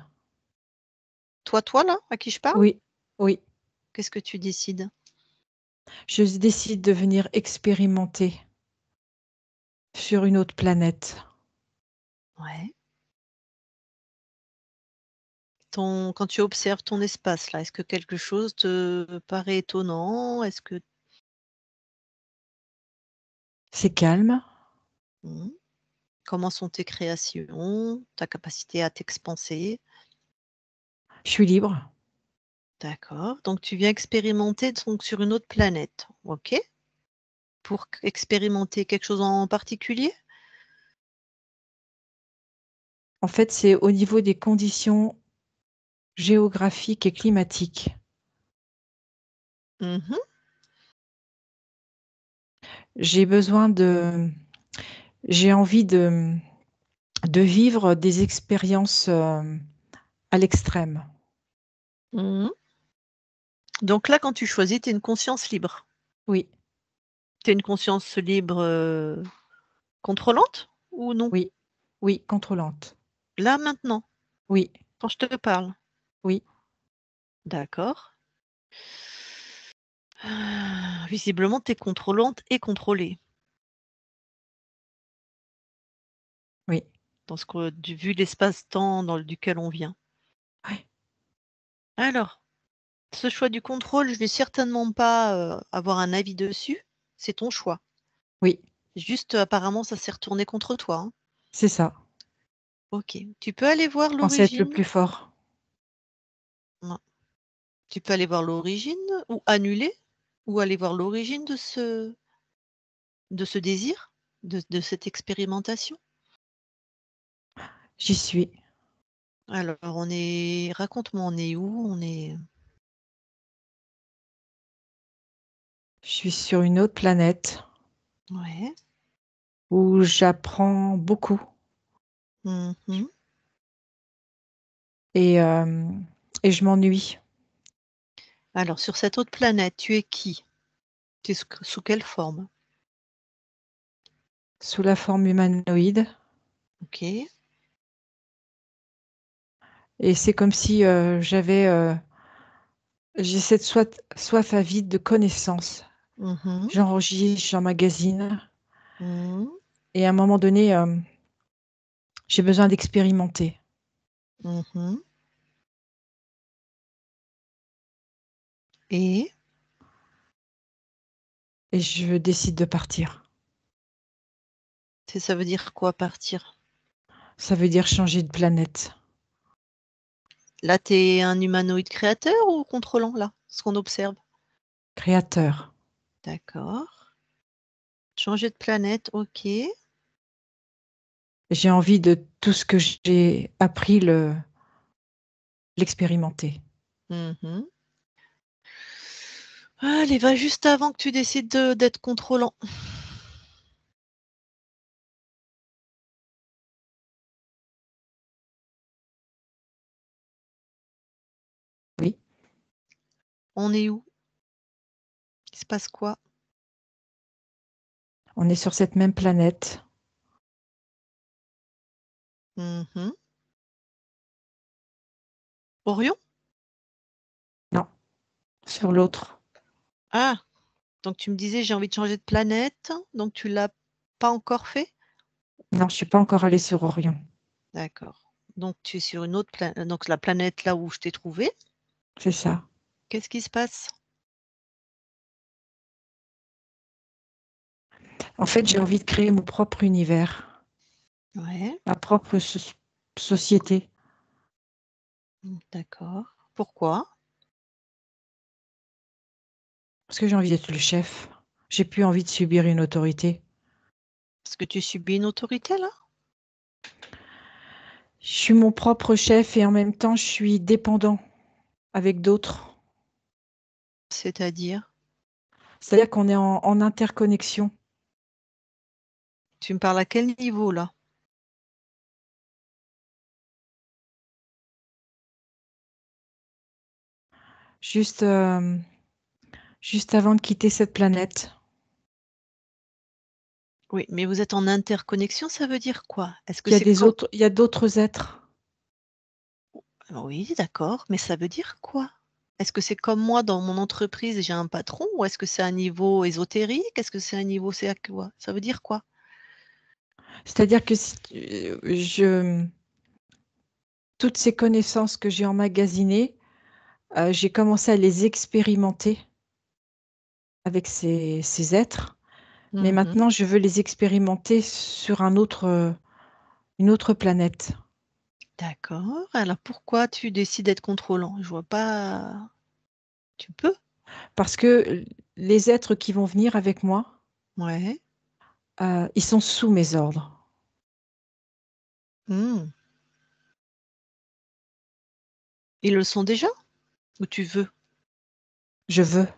Toi là, à qui je parle? Oui, oui. Qu'est-ce que tu décides? Je décide de venir expérimenter sur une autre planète. Ouais. Quand tu observes ton espace là, est-ce que quelque chose te paraît étonnant? Est-ce que C'est calme. Mmh. Comment sont tes créations? Ta capacité à t'expanser? Je suis libre. D'accord. Donc tu viens expérimenter donc sur une autre planète. OK. Pour expérimenter quelque chose en particulier? En fait, c'est au niveau des conditions géographiques et climatiques. Mmh. J'ai besoin de j'ai envie de vivre des expériences, à l'extrême. Mmh. Donc là, quand tu choisis, tu es une conscience libre. Oui, Tu es une conscience libre, contrôlante ou non? oui, oui, contrôlante. Là, maintenant, Oui, quand je te parle? oui, D'accord. Visiblement, tu es contrôlante et contrôlée oui. dans ce que vu l'espace-temps duquel on vient. Ouais, Alors, ce choix du contrôle, je vais certainement pas, avoir un avis dessus. C'est ton choix. oui, Juste, apparemment, ça s'est retourné contre toi, hein. c'est ça. OK. Tu peux aller voir Je pensais être le l'origine? plus fort. Non. Tu peux aller voir l'origine ou annuler ou aller voir l'origine de ce désir, de cette expérimentation? J'y suis. Alors raconte-moi, on est où? On est Je suis sur une autre planète Ouais. où j'apprends beaucoup Mmh. et hem et je m'ennuie. Alors sur cette autre planète, tu es qui? Tu es sous quelle forme? Sous la forme humanoïde OK. et c'est comme si, j'ai cette soif avide de connaissances. Mmh. J'enregistre, j'emmagasine Mmh. et à un moment donné, j'ai besoin d'expérimenter Mmh. Et et je décide de partir. ça veut dire quoi partir? Ça veut dire changer de planète. Là, tu es un humanoïde créateur ou contrôlant là, ce qu'on observe? Créateur. D'accord. Changer de planète, OK. J'ai envie de tout ce que j'ai appris, l'expérimenter. Mhm. Allez, va juste avant que tu décides d'être contrôlant. Oui, On est où? Il se passe quoi? on est sur cette même planète. Mhm. Orion? Non, sur l'autre. Ah, donc tu me disais j'ai envie de changer de planète, donc tu l'as pas encore fait? Non, je suis pas encore allée sur Orion. D'accord. Donc tu es sur une autre planète, donc la planète là où je t'ai trouvé. C'est ça. Qu'est-ce qui se passe? En fait, j'ai envie de créer mon propre univers, Ouais, ma propre société. d'accord. Pourquoi? Parce que j'ai envie d'être le chef. J'ai plus envie de subir une autorité. Parce que tu subis une autorité là? Je suis mon propre chef et en même temps, je suis dépendant avec d'autres. C'est-à-dire? C'est-à-dire qu'on est en interconnexion. Tu me parles à quel niveau là? Juste, juste avant de quitter cette planète. Oui, mais vous êtes en interconnexion, ça veut dire quoi? Est-ce que Il y a c'est des comme... autres, il y a d'autres êtres. Oui, d'accord, mais ça veut dire quoi? Est-ce que c'est comme moi dans mon entreprise, j'ai un patron, ou est-ce que c'est un niveau ésotérique? Est-ce que c'est un niveau, c'est à quoi? Ça veut dire quoi? C'est-à-dire que si toutes ces connaissances que j'ai emmagasinées, j'ai commencé à les expérimenter avec ces êtres. Mais Mhm. maintenant, je veux les expérimenter sur une autre planète. D'accord. Alors pourquoi tu décides d'être contrôlant? Je vois pas. Tu peux? Parce que les êtres qui vont venir avec moi, Ouais. ils sont sous mes ordres. Hmm. Ils le sont déjà? Ou tu veux? Je veux.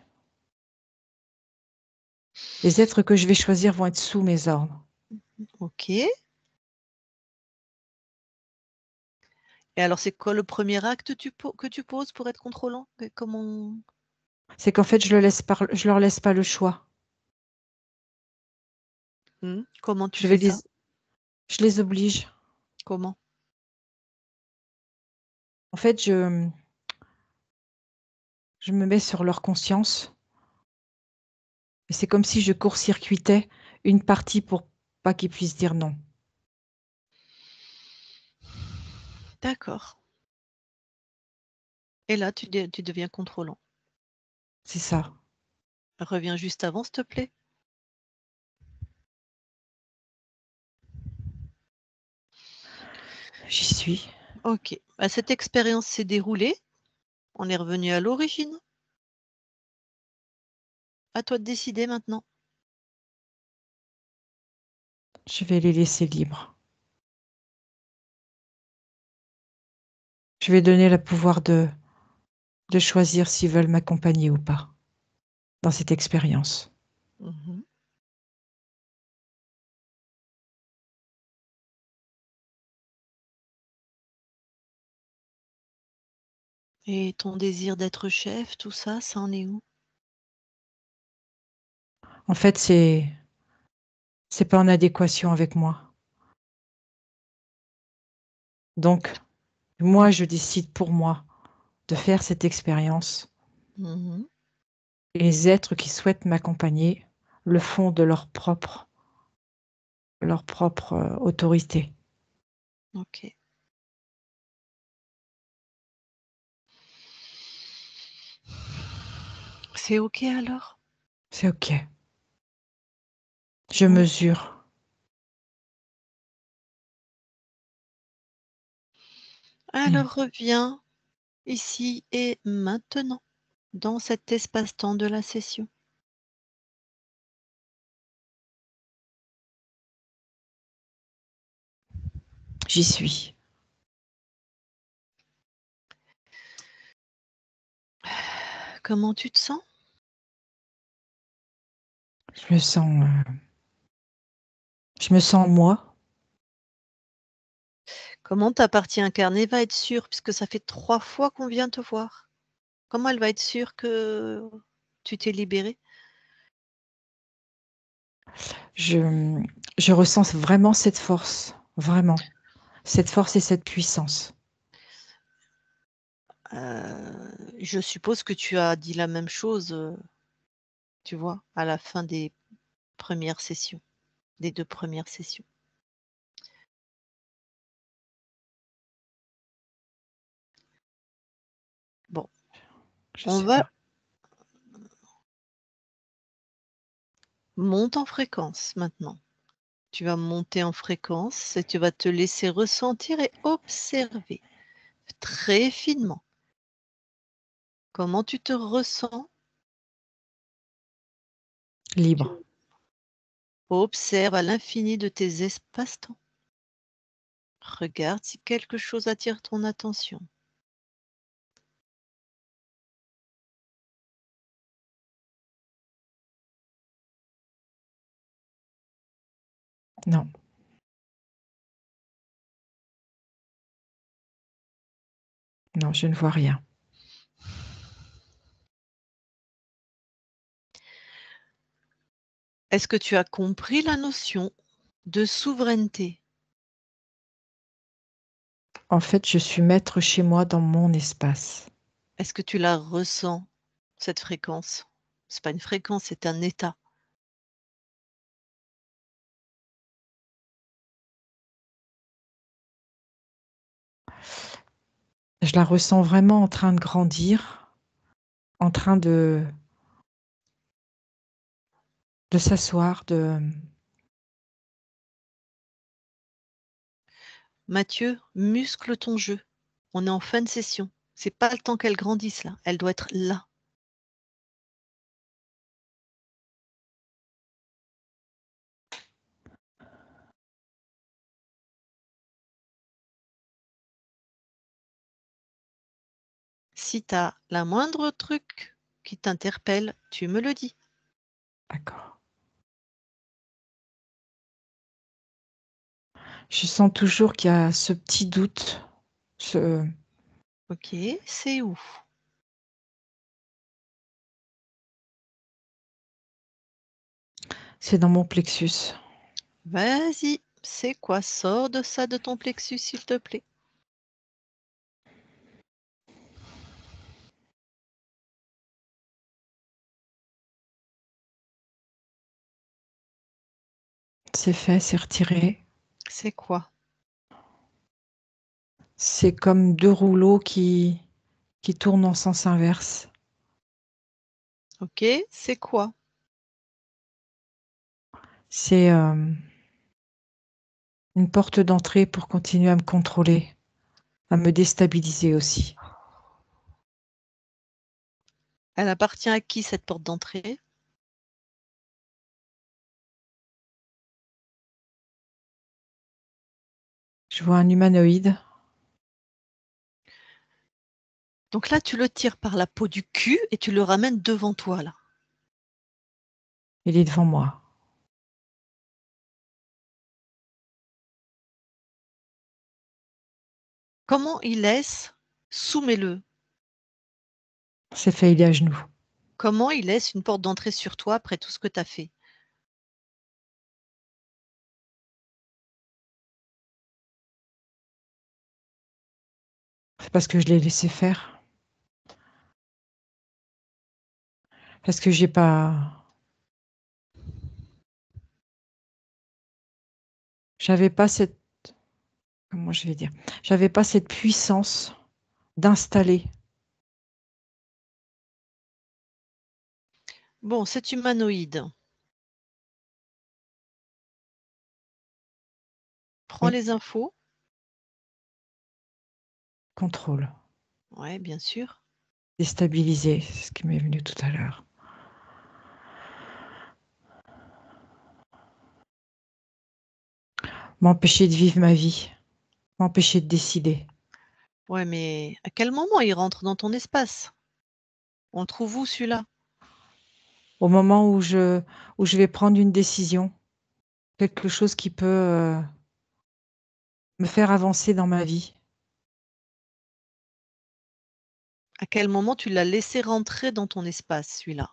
Les êtres que je vais choisir vont être sous mes ordres. Ok. Et alors c'est quoi le premier acte que tu poses pour être contrôlant? Comment? C'est qu'en fait, je leur laisse pas le choix. Comment tu Je vais fais les, ça? je les oblige. Comment? En fait, je me mets sur leur conscience. Et c'est comme si je court-circuitais une partie pour pas qu'ils puissent dire non. D'accord. Et là, tu deviens contrôlant. C'est ça. Reviens juste avant, s'il te plaît. J'y suis. Ok. Bah, cette expérience s'est déroulée. On est revenu à l'origine. À toi de décider maintenant. Je vais les laisser libres. Je vais donner le pouvoir de choisir s'ils veulent m'accompagner ou pas dans cette expérience. Mhm. Et ton désir d'être chef, tout ça, ça en est où? En fait, c'est pas en adéquation avec moi. Donc, moi, je décide pour moi de faire cette expérience. Mhm. Et les êtres qui souhaitent m'accompagner le font de leur propre autorité. Ok. C'est ok alors? C'est OK. Je Bon. mesure. Hmm. Alors reviens ici et maintenant dans cet espace-temps de la session. J'y suis. Comment tu te sens? Je me sens moi. Comment ta partie incarnée va être sûre, puisque ça fait 3 fois qu'on vient te voir? Comment elle va être sûre que tu t'es libérée? Je ressens vraiment cette force, vraiment. Cette force et cette puissance. Je suppose que tu as dit la même chose, tu vois, à la fin des premières sessions, des 2 premières sessions. Bon, Je on sais va pas. monte en fréquence maintenant. Tu vas monter en fréquence et tu vas te laisser ressentir et observer très finement. Comment tu te ressens? Libre. Observe à l'infini de tes espaces-temps. Regarde si quelque chose attire ton attention. Non. Non, je ne vois rien. Est-ce que tu as compris la notion de souveraineté? En fait, je suis maître chez moi dans mon espace. Est-ce que tu la ressens, cette fréquence? C'est pas une fréquence, c'est un état. Je la ressens vraiment en train de grandir, en train de s'asseoir, Mathieu, muscle ton jeu. On est en fin de session. C'est pas le temps qu'elle grandisse là. Elle doit être là. Si tu as la moindre truc qui t'interpelle, tu me le dis. D'accord. Je sens toujours qu'il y a ce petit doute. Ok, c'est où? C'est dans mon plexus. Vas-y, c'est quoi? Sors de ça de ton plexus, s'il te plaît. C'est fait, c'est retiré. C'est quoi? C'est comme deux rouleaux qui tournent en sens inverse. Ok, c'est quoi? C'est une porte d'entrée pour continuer à me contrôler, à me déstabiliser aussi. Elle appartient à qui, cette porte d'entrée? Je vois un humanoïde. Donc là, tu le tires par la peau du cul et tu le ramènes devant toi, là. Il est devant moi. Comment il est? Soumets-le. C'est fait, il est à genoux. Comment il laisse une porte d'entrée sur toi après tout ce que tu as fait? C'est parce que je l'ai laissé faire. Parce que j'ai pas. J'avais pas cette. Comment je vais dire? J'avais pas cette puissance d'installer. Bon, cet humanoïde, prends Oui, les infos. contrôle. Ouais, bien sûr. Déstabiliser, c'est ce qui m'est venu tout à l'heure. M'empêcher de vivre ma vie. m'empêcher de décider. Ouais, mais à quel moment il rentre dans ton espace? On le trouve où celui-là? Au moment où je vais prendre une décision, quelque chose qui peut me faire avancer dans ma vie. À quel moment tu l'as laissé rentrer dans ton espace, celui-là?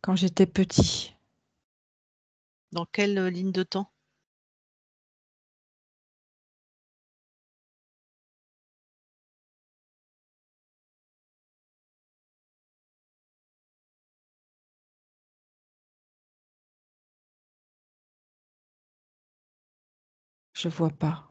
Quand j'étais petit, Dans quelle ligne de temps? je vois pas.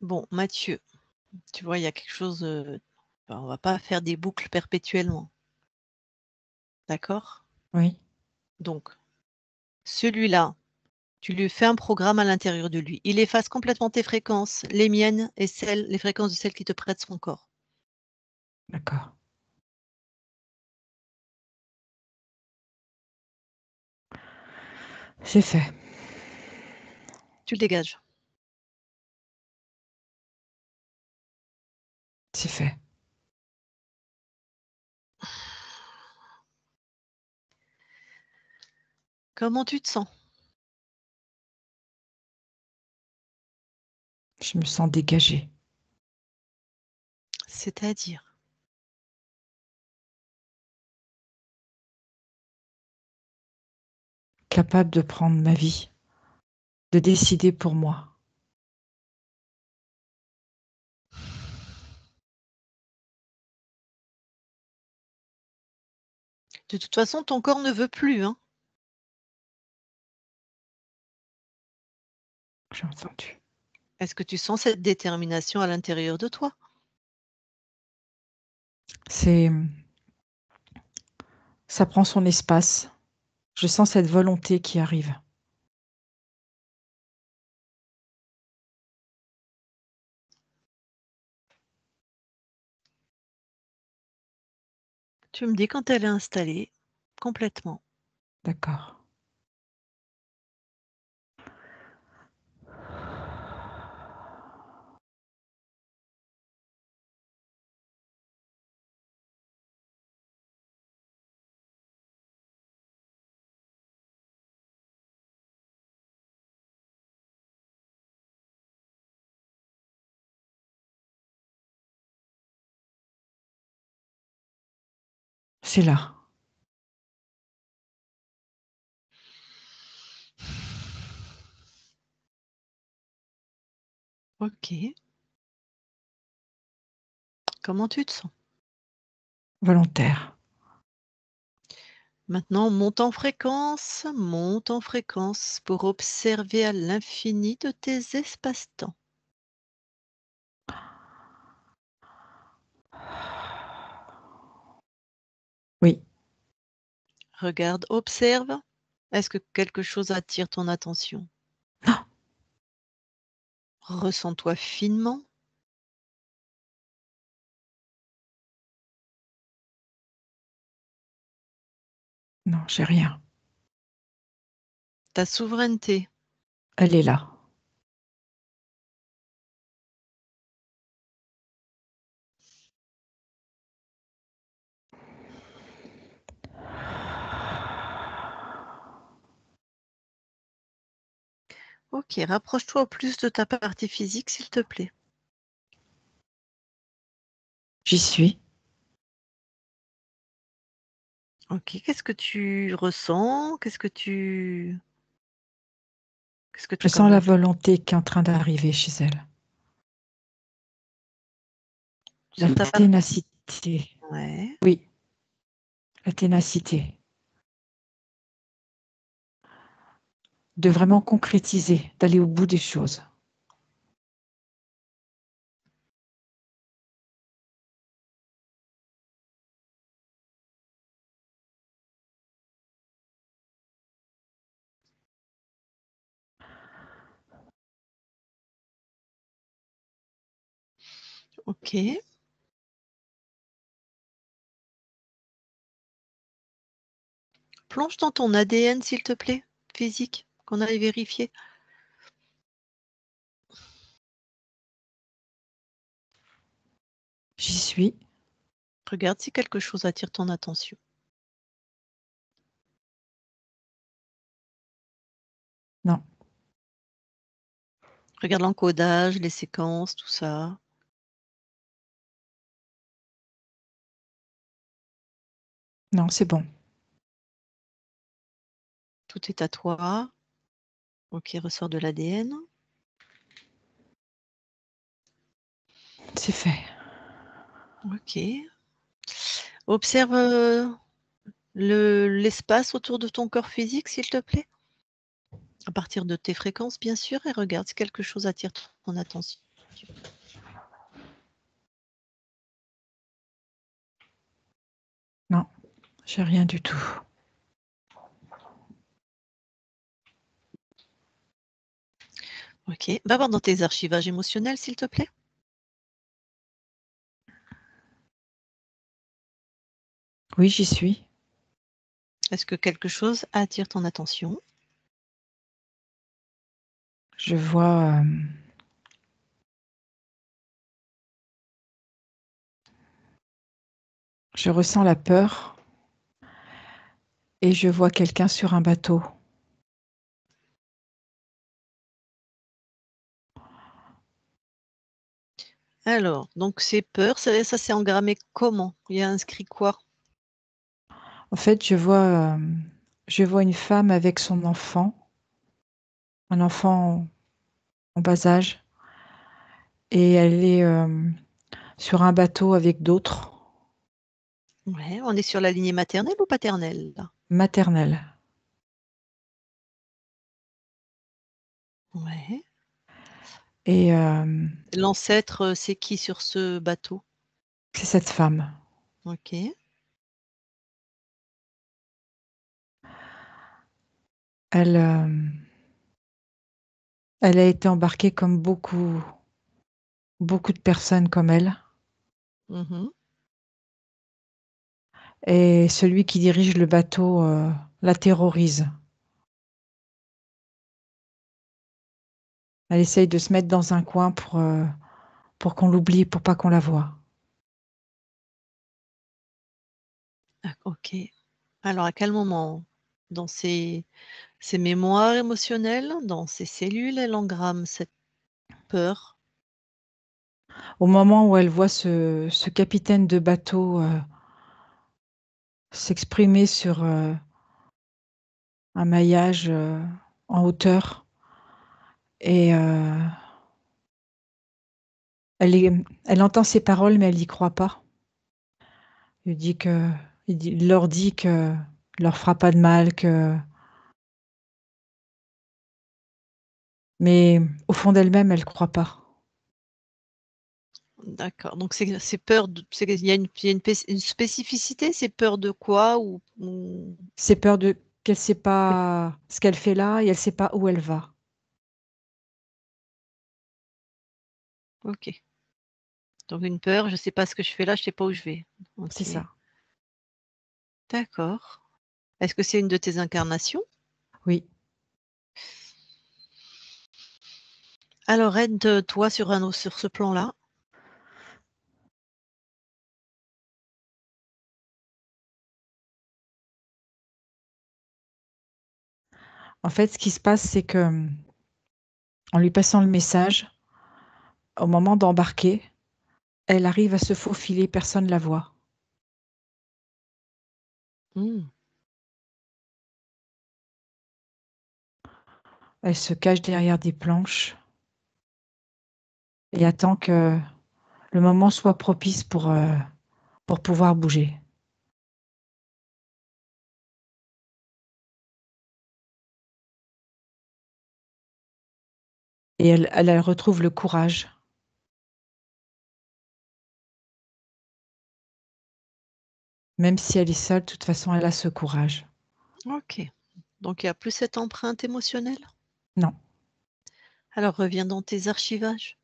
Bon, Mathieu, tu vois, il y a quelque chose, on va pas faire des boucles perpétuellement. D'accord? Oui, Donc, celui-là, tu lui fais un programme à l'intérieur de lui. Il efface complètement tes fréquences, les miennes et les fréquences de celles qui te prêtent son corps. d'accord. C'est fait. Tu le dégages. C'est fait. Comment tu te sens? Je me sens dégagée, C'est-à-dire? capable de prendre ma vie, de décider pour moi. De toute façon, ton corps ne veut plus, hein. J'ai entendu. Est-ce que tu sens cette détermination à l'intérieur de toi? C'est, ça prend son espace. Je sens cette volonté qui arrive. Tu me dis quand elle est installée, complètement. D'accord. C'est là. OK. Comment tu te sens? Volontaire. Maintenant, monte en fréquence pour observer à l'infini de tes espaces-temps. Oui. Regarde, observe. Est-ce que quelque chose attire ton attention? Non, Ressens-toi finement. non, j'ai rien. Ta souveraineté. Elle est là. OK, rapproche-toi au plus de ta partie physique, s'il te plaît. J'y suis. OK, qu'est-ce que tu ressens? Qu'est-ce que Je tu sens la comme volonté qui est en train d'arriver chez elle. La sur ta part ténacité. ouais. Oui, la ténacité. de vraiment concrétiser, d'aller au bout des choses. Ok. Plonge dans ton ADN, s'il te plaît, physique, qu'on aille vérifier. J'y suis. Regarde si quelque chose attire ton attention. Non. Regarde l'encodage, les séquences, tout ça. Non, c'est bon. Tout est à toi. Ok, ressort de l'ADN. C'est fait. Ok. Observe l'espace autour de ton corps physique, s'il te plaît. À partir de tes fréquences, bien sûr, et regarde si quelque chose attire ton attention. Non, j'ai rien du tout. Ok. Va voir dans tes archivages émotionnels, s'il te plaît. Oui, j'y suis. Est-ce que quelque chose attire ton attention? Je vois... je ressens la peur et je vois quelqu'un sur un bateau. Alors, donc ces peurs, ça c'est engrammé comment? Il y a inscrit quoi? En fait, je vois une femme avec son enfant, un enfant en bas âge, et elle est sur un bateau avec d'autres, Ouais, on est sur la lignée maternelle ou paternelle là? maternelle. Ouais. Et L'ancêtre, c'est qui sur ce bateau? c'est cette femme. Ok. Elle, elle a été embarquée comme beaucoup de personnes comme elle. Mhm. Et celui qui dirige le bateau la terrorise. Elle essaye de se mettre dans un coin pour qu'on l'oublie, pour pas qu'on la voie. Ah, ok. Alors, à quel moment, dans ces mémoires émotionnelles, dans ces cellules, elle engramme cette peur? Au moment où elle voit ce capitaine de bateau s'exprimer sur un maillage en hauteur, et elle entend ses paroles, mais elle n'y croit pas. Il leur dit que il leur fera pas de mal, mais au fond d'elle-même, elle croit pas. D'accord. Donc, c'est peur de, il y a une spécificité, c'est peur de quoi C'est peur de qu'elle sait pas ce qu'elle fait là et elle sait pas où elle va. Ok. Donc, une peur, je sais pas ce que je fais là, je sais pas où je vais. C'est Ok. ça. D'accord. Est-ce que c'est une de tes incarnations? Oui. Alors aide-toi sur ce plan-là. En fait, ce qui se passe, c'est que en lui passant le message, au moment d'embarquer, elle arrive à se faufiler, personne la voit. Mmh. Elle se cache derrière des planches et attend que le moment soit propice pour pouvoir bouger. Et elle retrouve le courage. Même si elle est seule, de toute façon, elle a ce courage. Ok. Donc, il n'y a plus cette empreinte émotionnelle? Non. Alors, reviens dans tes archivages.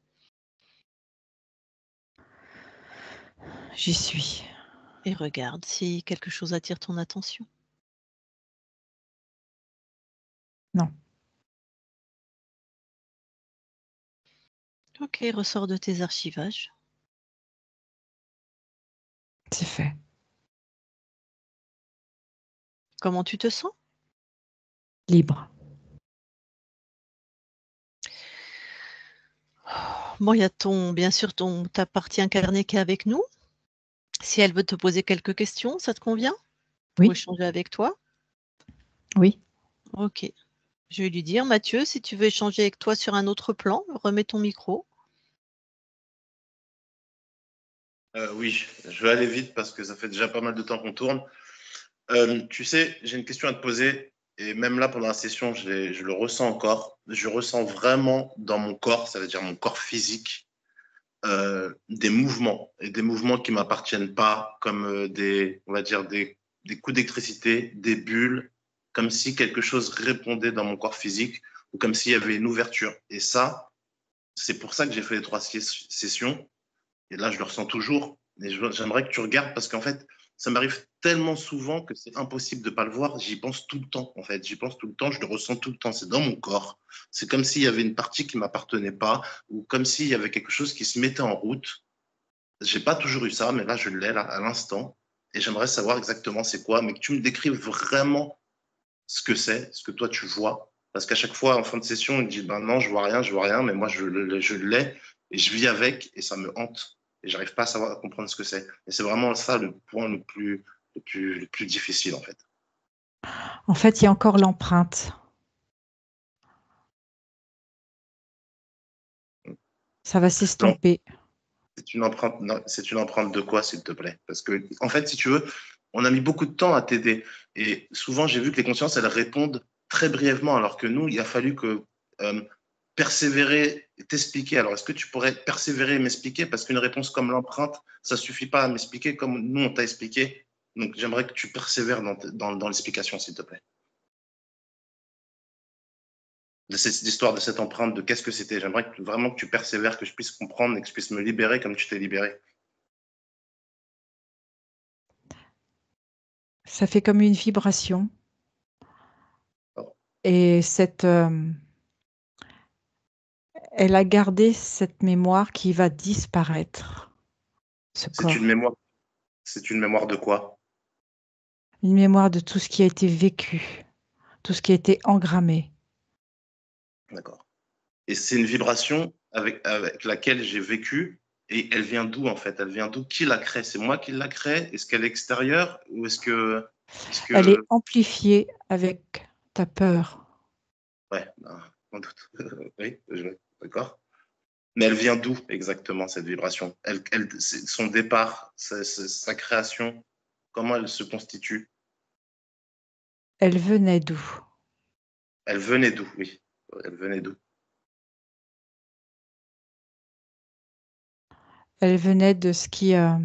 J'y suis. Et regarde si quelque chose attire ton attention. Non. Ok, ressors de tes archivages. C'est fait. Comment tu te sens? Libre. Bon, il y a bien sûr ta partie incarnée qui est avec nous. Si elle veut te poser quelques questions, ça te convient? Pour Oui. échanger avec toi? Oui. Ok. Je vais lui dire, Mathieu, si tu veux échanger avec toi sur un autre plan, remets ton micro. Oui, je vais aller vite parce que ça fait déjà pas mal de temps qu'on tourne. Tu sais, j'ai une question à te poser et même là pendant la session, je le ressens encore. Je ressens vraiment dans mon corps, ça veut dire mon corps physique, des mouvements et des mouvements qui m'appartiennent pas, comme on va dire des coups d'électricité, des bulles, comme si quelque chose répondait dans mon corps physique ou comme s'il y avait une ouverture. Et ça, c'est pour ça que j'ai fait les 3 sessions. Et là, je le ressens toujours. Et j'aimerais que tu regardes parce qu'en fait, ça m'arrive tellement souvent que c'est impossible de ne pas le voir. J'y pense tout le temps, en fait. J'y pense tout le temps, je le ressens tout le temps. C'est dans mon corps. C'est comme s'il y avait une partie qui ne m'appartenait pas ou comme s'il y avait quelque chose qui se mettait en route. J'ai pas toujours eu ça, mais là, je l'ai là, à l'instant. Et j'aimerais savoir exactement c'est quoi, mais que tu me décrives vraiment ce que c'est, ce que toi tu vois. Parce qu'à chaque fois, en fin de session, on me dit ben non, je vois rien, mais moi je l'ai et je vis avec et ça me hante. Et j'arrive pas à comprendre ce que c'est. Et c'est vraiment ça le point le plus difficile en fait. En fait, il y a encore l'empreinte. Ça va Non, s'estomper. c'est une empreinte de quoi, s'il te plaît? Parce que, en fait, si tu veux, on a mis beaucoup de temps à t'aider. Et souvent, j'ai vu que les consciences, elles répondent très brièvement, alors que nous, il a fallu que persévérer et t'expliquer. Alors, est-ce que tu pourrais persévérer et m'expliquer? Parce qu'une réponse comme l'empreinte, ça suffit pas à m'expliquer comme nous, on t'a expliqué. Donc, j'aimerais que tu persévères dans l'explication, s'il te plaît. De cette histoire de cette empreinte, de qu'est-ce que c'était. J'aimerais vraiment que tu persévères, que je puisse comprendre et que je puisse me libérer comme tu t'es libéré. Ça fait comme une vibration. Alors, Et elle a gardé cette mémoire qui va disparaître, ce c'est une corps. mémoire. C'est une mémoire de quoi? Une mémoire de tout ce qui a été vécu, tout ce qui a été engrammé. D'accord. Et c'est une vibration avec laquelle j'ai vécu. Et elle vient d'où en fait? Elle vient d'où? Qui la crée? C'est moi qui la crée? Est-ce qu'elle est extérieure? Ou est-ce Elle est que... amplifiée avec ta peur. Ouais, ben, sans doute. Oui, d'accord. Mais elle vient d'où exactement cette vibration? Son départ, sa création, comment elle se constitue? Elle venait d'où? Elle venait d'où? Oui, elle venait d'où? Elle venait de ce qui avait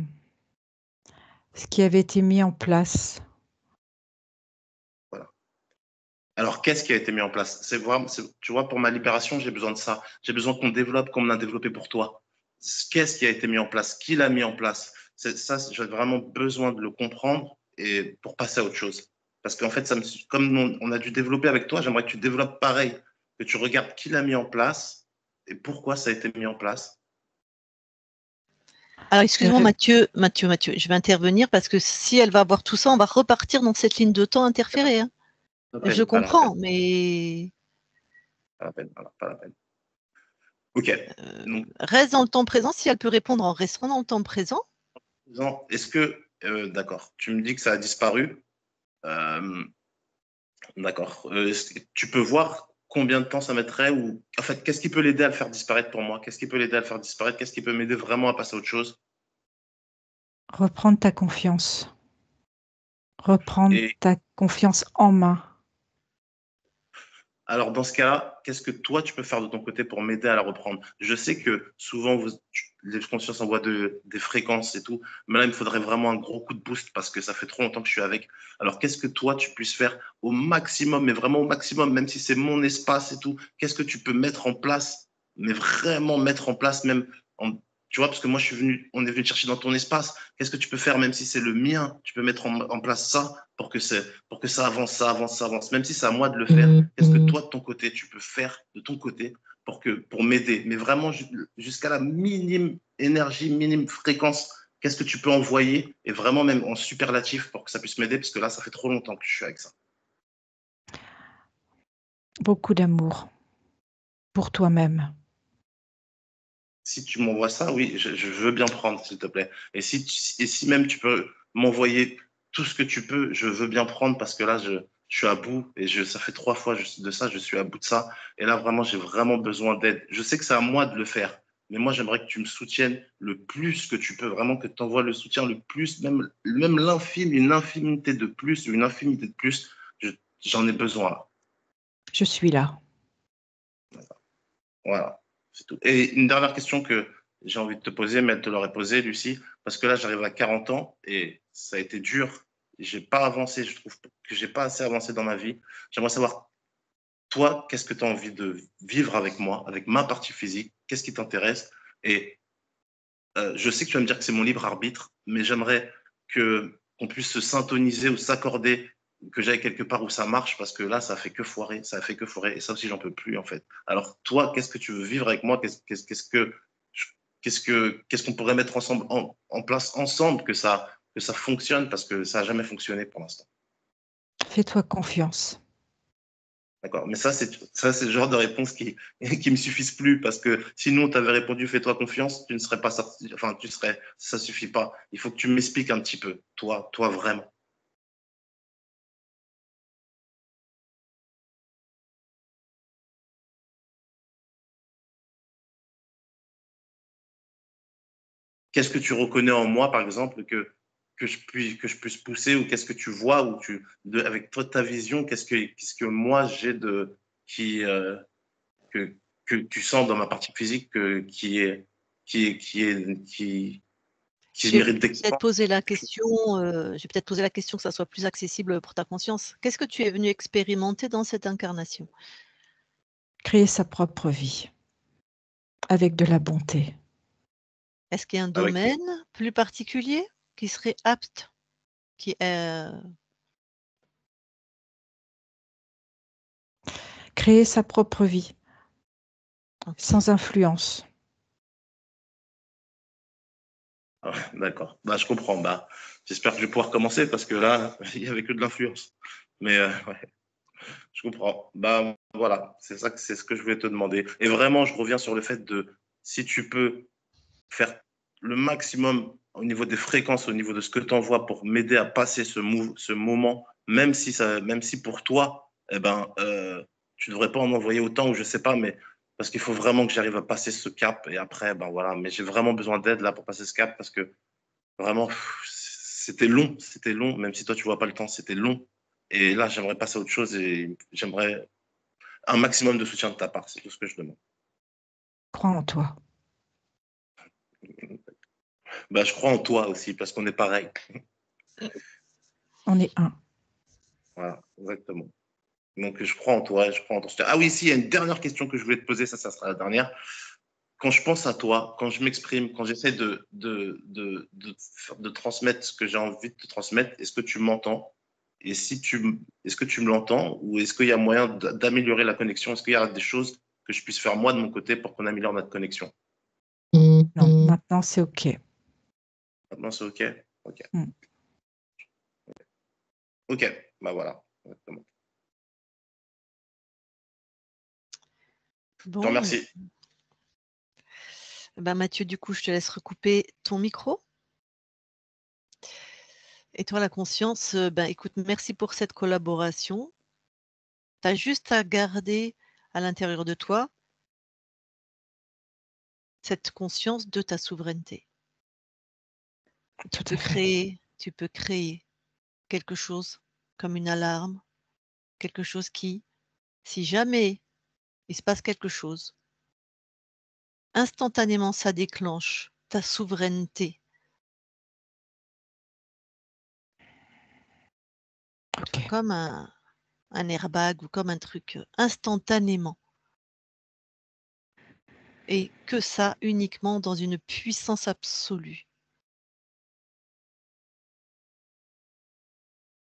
été mis en place. Voilà. Alors, qu'est-ce qui a été mis en place? C'est vraiment, tu vois, pour ma libération, j'ai besoin de ça. J'ai besoin qu'on développe comme on a développé pour toi. Qu'est-ce qui a été mis en place? Qui l'a mis en place? Ça, j'ai vraiment besoin de le comprendre et pour passer à autre chose. Parce qu'en fait, comme on a dû développer avec toi, j'aimerais que tu développes pareil, que tu regardes qui l'a mis en place et pourquoi ça a été mis en place. Alors, excuse-moi, Euh, Mathieu, je vais intervenir parce que si elle va voir tout ça, on va repartir dans cette ligne de temps interférée, hein. Je Pas la peine, comprends, mais pas la peine, voilà, pas la peine. Ok. Donc, reste dans le temps présent. Si elle peut répondre en restant dans le temps présent. est-ce que, d'accord, tu me dis que ça a disparu. Euh, D'accord. Tu peux voir combien de temps ça mettrait ou en fait, qu'est-ce qui peut l'aider à le faire disparaître pour moi? Qu'est-ce qui peut l'aider à le faire disparaître? Qu'est-ce qui peut m'aider vraiment à passer à autre chose? Reprendre ta confiance. Reprendre Et ta confiance en main. Alors, dans ce cas-là, qu'est-ce que toi, tu peux faire de ton côté pour m'aider à la reprendre? Je sais que souvent, les consciences envoient des fréquences et tout, mais là, il me faudrait vraiment un gros coup de boost parce que ça fait trop longtemps que je suis avec. Alors, qu'est-ce que toi, tu puisses faire au maximum, mais vraiment au maximum, même si c'est mon espace et tout, qu'est-ce que tu peux mettre en place, mais vraiment mettre en place, même, tu vois, parce que moi, on est venu te chercher dans ton espace. Qu'est-ce que tu peux faire, même si c'est le mien? Tu peux mettre en place ça pour que ça avance, ça avance, ça avance, même si c'est à moi de le faire. Qu'est-ce que toi, de ton côté, tu peux faire de ton côté pour m'aider? Mais vraiment, jusqu'à la minime énergie, minime fréquence, qu'est-ce que tu peux envoyer? Et vraiment, même en superlatif, pour que ça puisse m'aider, parce que là, ça fait trop longtemps que je suis avec ça. Beaucoup d'amour pour toi-même. Si tu m'envoies ça, oui, je veux bien prendre, s'il te plaît. Et si même tu peux m'envoyer tout ce que tu peux, je veux bien prendre parce que là, je suis à bout et ça fait 3 fois de ça, je suis à bout de ça. Et là, vraiment, j'ai vraiment besoin d'aide. Je sais que c'est à moi de le faire, mais moi, j'aimerais que tu me soutiennes le plus que tu peux, vraiment que tu envoies le soutien le plus, même l'infime, une infinité de plus, une infinité de plus. J'en ai besoin là. Je suis là. Voilà, c'est tout. Et une dernière question que j'ai envie de te poser, mais elle te l'aurait posée, Lucie, parce que là, j'arrive à 40 ans et ça a été dur. J'ai pas avancé, je trouve que j'ai pas assez avancé dans ma vie. J'aimerais savoir, toi, qu'est-ce que tu as envie de vivre avec moi, avec ma partie physique? Qu'est-ce qui t'intéresse? Et je sais que tu vas me dire que c'est mon libre arbitre, mais j'aimerais qu'on puisse se syntoniser ou s'accorder, que j'aille quelque part où ça marche, parce que là, ça fait que foirer, ça fait que foirer, et ça aussi, j'en peux plus, en fait. Alors, toi, qu'est-ce que tu veux vivre avec moi? Qu'est-ce qu'on pourrait mettre ensemble, en place ensemble, que ça fonctionne, parce que ça n'a jamais fonctionné pour l'instant. Fais-toi confiance. D'accord. Mais ça, c'est le genre de réponse qui me suffisent plus parce que sinon, tu avais répondu fais-toi confiance, tu ne serais pas sorti, enfin, ça suffit pas. Il faut que tu m'expliques un petit peu, toi vraiment. Qu'est-ce que tu reconnais en moi, par exemple, que je puisse pousser ou qu'est-ce que tu vois ou avec toi, ta vision, qu'est-ce que moi j'ai qui, que, que tu sens dans ma partie physique qui J'ai mérite peut-être d'expansion. posé la question, j'ai peut-être posé la question que ça soit plus accessible pour ta conscience. Qu'est-ce que tu es venu expérimenter dans cette incarnation? Créer sa propre vie avec de la bonté. Est-ce qu'il y a un Avec domaine plus particulier qui serait apte, qui est Créer sa propre vie OK. sans influence. Ah ouais, d'accord. Bah, je comprends. Bah, j'espère que je vais pouvoir commencer parce que là, il n'y avait que de l'influence. Mais ouais, je comprends. Bah, voilà, c'est ce que je voulais te demander. Et vraiment, je reviens sur le fait si tu peux faire le maximum au niveau des fréquences, au niveau de ce que tu envoies pour m'aider à passer ce moment, même si pour toi, eh ben, tu devrais pas en envoyer autant ou je sais pas, mais parce qu'il faut vraiment que j'arrive à passer ce cap et après, ben voilà. Mais j'ai vraiment besoin d'aide là pour passer ce cap parce que vraiment, c'était long, même si toi tu vois pas le temps, c'était long. Et là, j'aimerais passer à autre chose et j'aimerais un maximum de soutien de ta part, c'est tout ce que je demande. Crois en toi. Bah, je crois en toi aussi parce qu'on est pareil. On est un. Voilà, exactement. Donc, je crois en toi, je crois en ton soutien. Ah oui, si, il y a une dernière question que je voulais te poser, ça sera la dernière. Quand je pense à toi, quand je m'exprime, quand j'essaie de transmettre ce que j'ai envie de te transmettre, est-ce que tu m'entends? Et est-ce que tu me l'entends ou est-ce qu'il y a moyen d'améliorer la connexion? Est-ce qu'il y a des choses que je puisse faire moi de mon côté pour qu'on améliore notre connexion? Non, maintenant c'est OK. Maintenant, c'est OK? OK. Mm. OK, bah voilà. Exactement. Je te Bon, remercie. ben Mathieu, du coup, je te laisse recouper ton micro. Et toi, la conscience, ben écoute, merci pour cette collaboration. Tu as juste à garder à l'intérieur de toi cette conscience de ta souveraineté. Tout à fait. Tu peux créer quelque chose comme une alarme, quelque chose qui Si jamais il se passe quelque chose, instantanément, ça déclenche ta souveraineté. Tu vois, OK. comme un airbag ou comme un truc, instantanément. Et que ça uniquement dans une puissance absolue.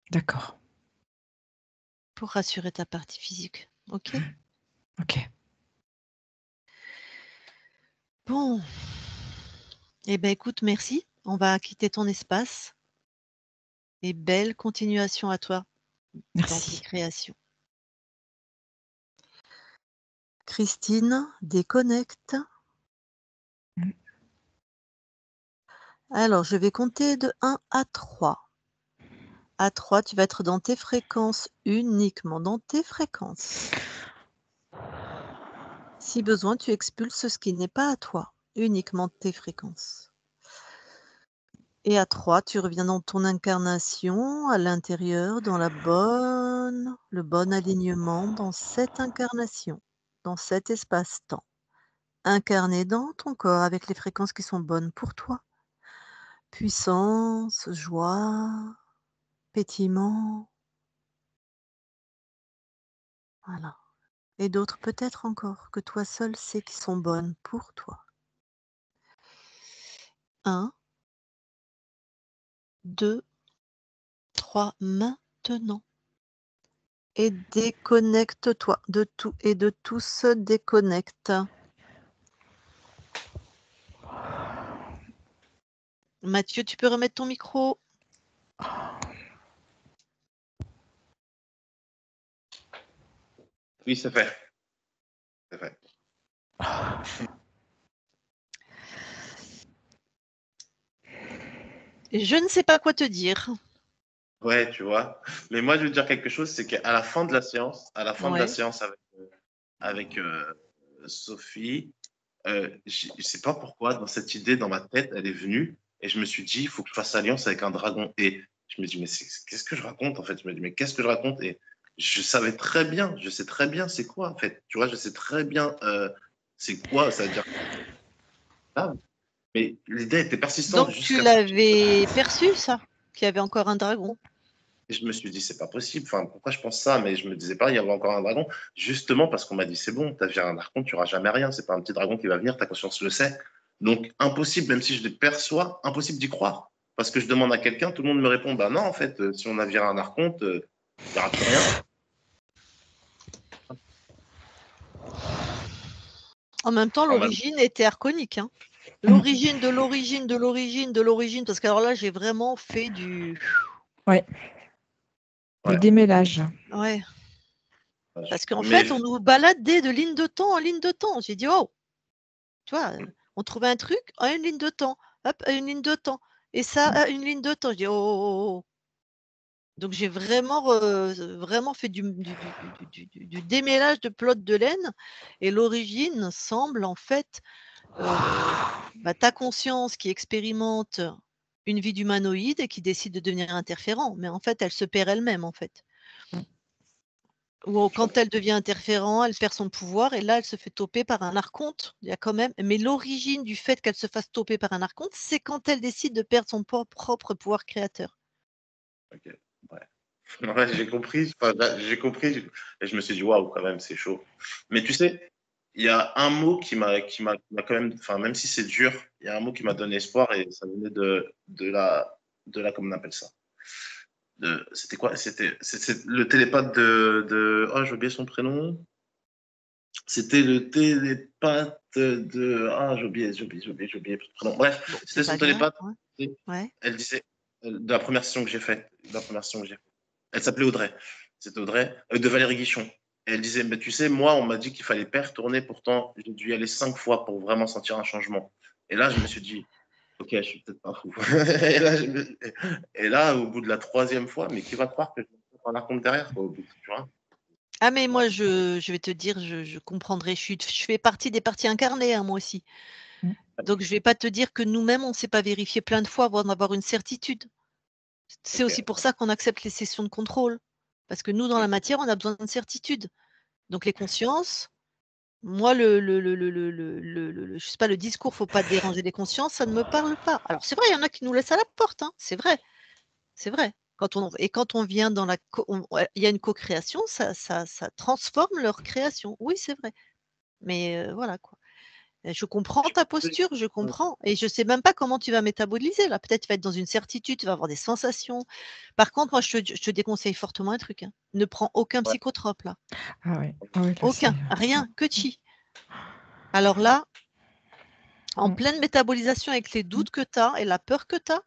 D'accord. Pour rassurer ta partie physique. OK? OK. Bon. Eh ben, écoute, merci. On va quitter ton espace et belle continuation à toi dans tes Merci. créations. Christine, déconnecte. Mmh. Alors, je vais compter de 1 à 3. À 3, tu vas être dans tes fréquences, uniquement dans tes fréquences. Si besoin, tu expulses ce qui n'est pas à toi, uniquement tes fréquences. Et à 3, tu reviens dans ton incarnation, à l'intérieur, dans le bon alignement dans cette incarnation, dans cet espace-temps. Incarné dans ton corps avec les fréquences qui sont bonnes pour toi. Puissance, joie, pétillement. Voilà. Et d'autres peut-être encore que toi seul sais qui sont bonnes pour toi. 1, 2, 3, maintenant. Et déconnecte-toi de tout et de tous, déconnecte. Mathieu, tu peux remettre ton micro? Oui, c'est fait. C'est fait. Je ne sais pas quoi te dire. Ouais, tu vois. Mais moi, je veux dire quelque chose, c'est qu'à la fin de la séance, Ouais. avec Sophie, je ne sais pas pourquoi, dans cette idée, dans ma tête, elle est venue et je me suis dit, il faut que je fasse alliance avec un dragon. Et je me dis, mais qu'est-ce que je raconte en fait? Je me dis, mais qu'est-ce que je raconte? Et je sais très bien c'est quoi en fait. Tu vois, je sais très bien c'est quoi, ça veut dire. Ah, mais l'idée était persistante Donc tu jusqu'à ce que l'avais perçu ça? Qu'il y avait encore un dragon? et je me suis dit, c'est pas possible. Enfin, pourquoi je pense ça? Mais je me disais pas, il y avait encore un dragon. Justement parce qu'on m'a dit, c'est bon, t'as vu un archon, tu n'auras jamais rien. C'est pas un petit dragon qui va venir, ta conscience le sait. Donc, impossible, même si je le perçois, impossible d'y croire. Parce que je demande à quelqu'un, tout le monde me répond, bah non, en fait, si on a viré un archonte, il n'y aura plus rien. En même temps, Enfin, l'origine était archonique, hein. Mmh. L'origine de l'origine de l'origine de l'origine, parce qu'alors là, j'ai vraiment fait du Ouais. Du ouais. démêlage. ouais, parce qu'en Mais fait, on nous baladait de ligne de temps en ligne de temps. J'ai dit: «Oh!» Tu vois? On trouvait un truc, ah, une ligne de temps, hop, une ligne de temps et ça, ah, une ligne de temps. Je dis: «Oh, oh, oh, oh!» Donc j'ai vraiment fait du démêlage de pelote de laine et l'origine semble en fait, ta conscience qui expérimente une vie d'humanoïde et qui décide de devenir interférent, mais en fait, elle se perd elle-même, en fait. Ou je quand elle devient interférent, elle perd son pouvoir et là, elle se fait toper par un archonte. Il y a quand même mais l'origine du fait qu'elle se fasse toper par un archonte, c'est quand elle décide de perdre son propre pouvoir créateur. ok, ouais. Ouais, j'ai compris. Enfin, j'ai compris. Et je me suis dit, waouh, quand même, c'est chaud. Mais tu sais, il y a un mot qui m'a quand même, enfin, même si c'est dur, il y a un mot qui m'a donné espoir et ça venait de la, comment on appelle ça? C'était quoi? C'est le télépathe oh, j'ai oublié son prénom. C'était le télépathe j'ai oublié son prénom. Bref, Bon, c'est c'était son pas grave, télépathe. ouais. Ouais. Elle disait, de la première session que j'ai faite, de la première session que j'ai faite. Elle s'appelait Audrey. C'était Audrey, de Valérie Guichon. Et elle disait, mais tu sais, moi, on m'a dit qu'il fallait pas y retourner, pourtant, j'ai dû y aller 5 fois pour vraiment sentir un changement. Et là, je me suis dit, ok, je suis peut-être pas fou. et là, au bout de la 3e fois, mais qui va croire que je me prends la compte derrière, quoi, au bout, tu vois? Ah mais moi je vais te dire, je comprendrai, je fais partie des parties incarnées, hein, moi aussi. Mmh. Donc je vais pas te dire que nous-mêmes, on ne s'est pas vérifié plein de fois avant d'avoir une certitude. C'est Ok, aussi pour ça qu'on accepte les sessions de contrôle. Parce que nous, dans la ok, matière, on a besoin de certitude. Donc les consciences, moi, je sais pas, le discours, faut pas déranger les consciences, ça ne me parle pas. Alors c'est vrai, il y en a qui nous laissent à la porte, hein, c'est vrai, c'est vrai. Quand on vient dans il y a une co-création, ça transforme leur création. Oui, c'est vrai. Mais voilà quoi. Je comprends ta posture, je comprends. Et je sais même pas comment tu vas métaboliser là. Peut-être tu vas être dans une certitude, tu vas avoir des sensations. Par contre, moi, je te déconseille fortement un truc, hein. Ne prends aucun Ouais. psychotrope là. Ah oui, ah oui, là, Aucun, rien, que chi. Alors là, en Mm. pleine métabolisation avec les doutes que tu as et la peur que tu as,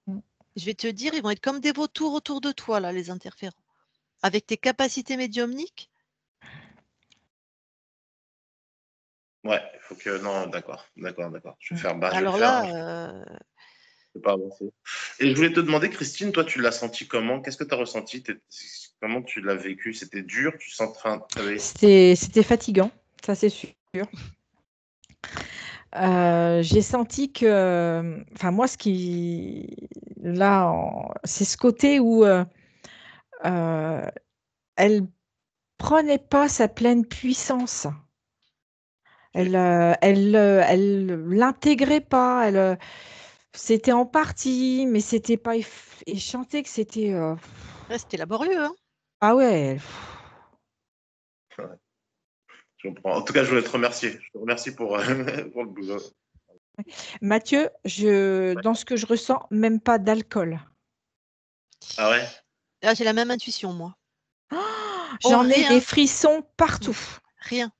Mm. je vais te dire, ils vont être comme des vautours autour de toi, là, les interférents. Avec tes capacités médiumniques. Ouais, il faut que. Non, d'accord. Je vais faire. Je vais le Alors faire. Hein, là, je vais pas avancer. Et je voulais te demander, Christine, toi, tu l'as senti comment? Qu'est-ce que tu as ressenti? Comment tu l'as vécu? C'était dur? Tu sens. Enfin, C'était fatigant, ça c'est sûr. J'ai senti que, enfin moi, c'est ce côté où elle prenait pas sa pleine puissance. Elle l'intégrait pas. C'était en partie, mais c'était pas. Et je sentais que c'était. là, c'était laborieux, hein. Ah ouais. je comprends. En tout cas, je voulais te remercier. Je te remercie pour, pour le boulot. Mathieu, dans ce que je ressens, même pas d'alcool. Ah ouais? Là, j'ai la même intuition, moi. Oh, J'en ai des rien. frissons partout. Rien.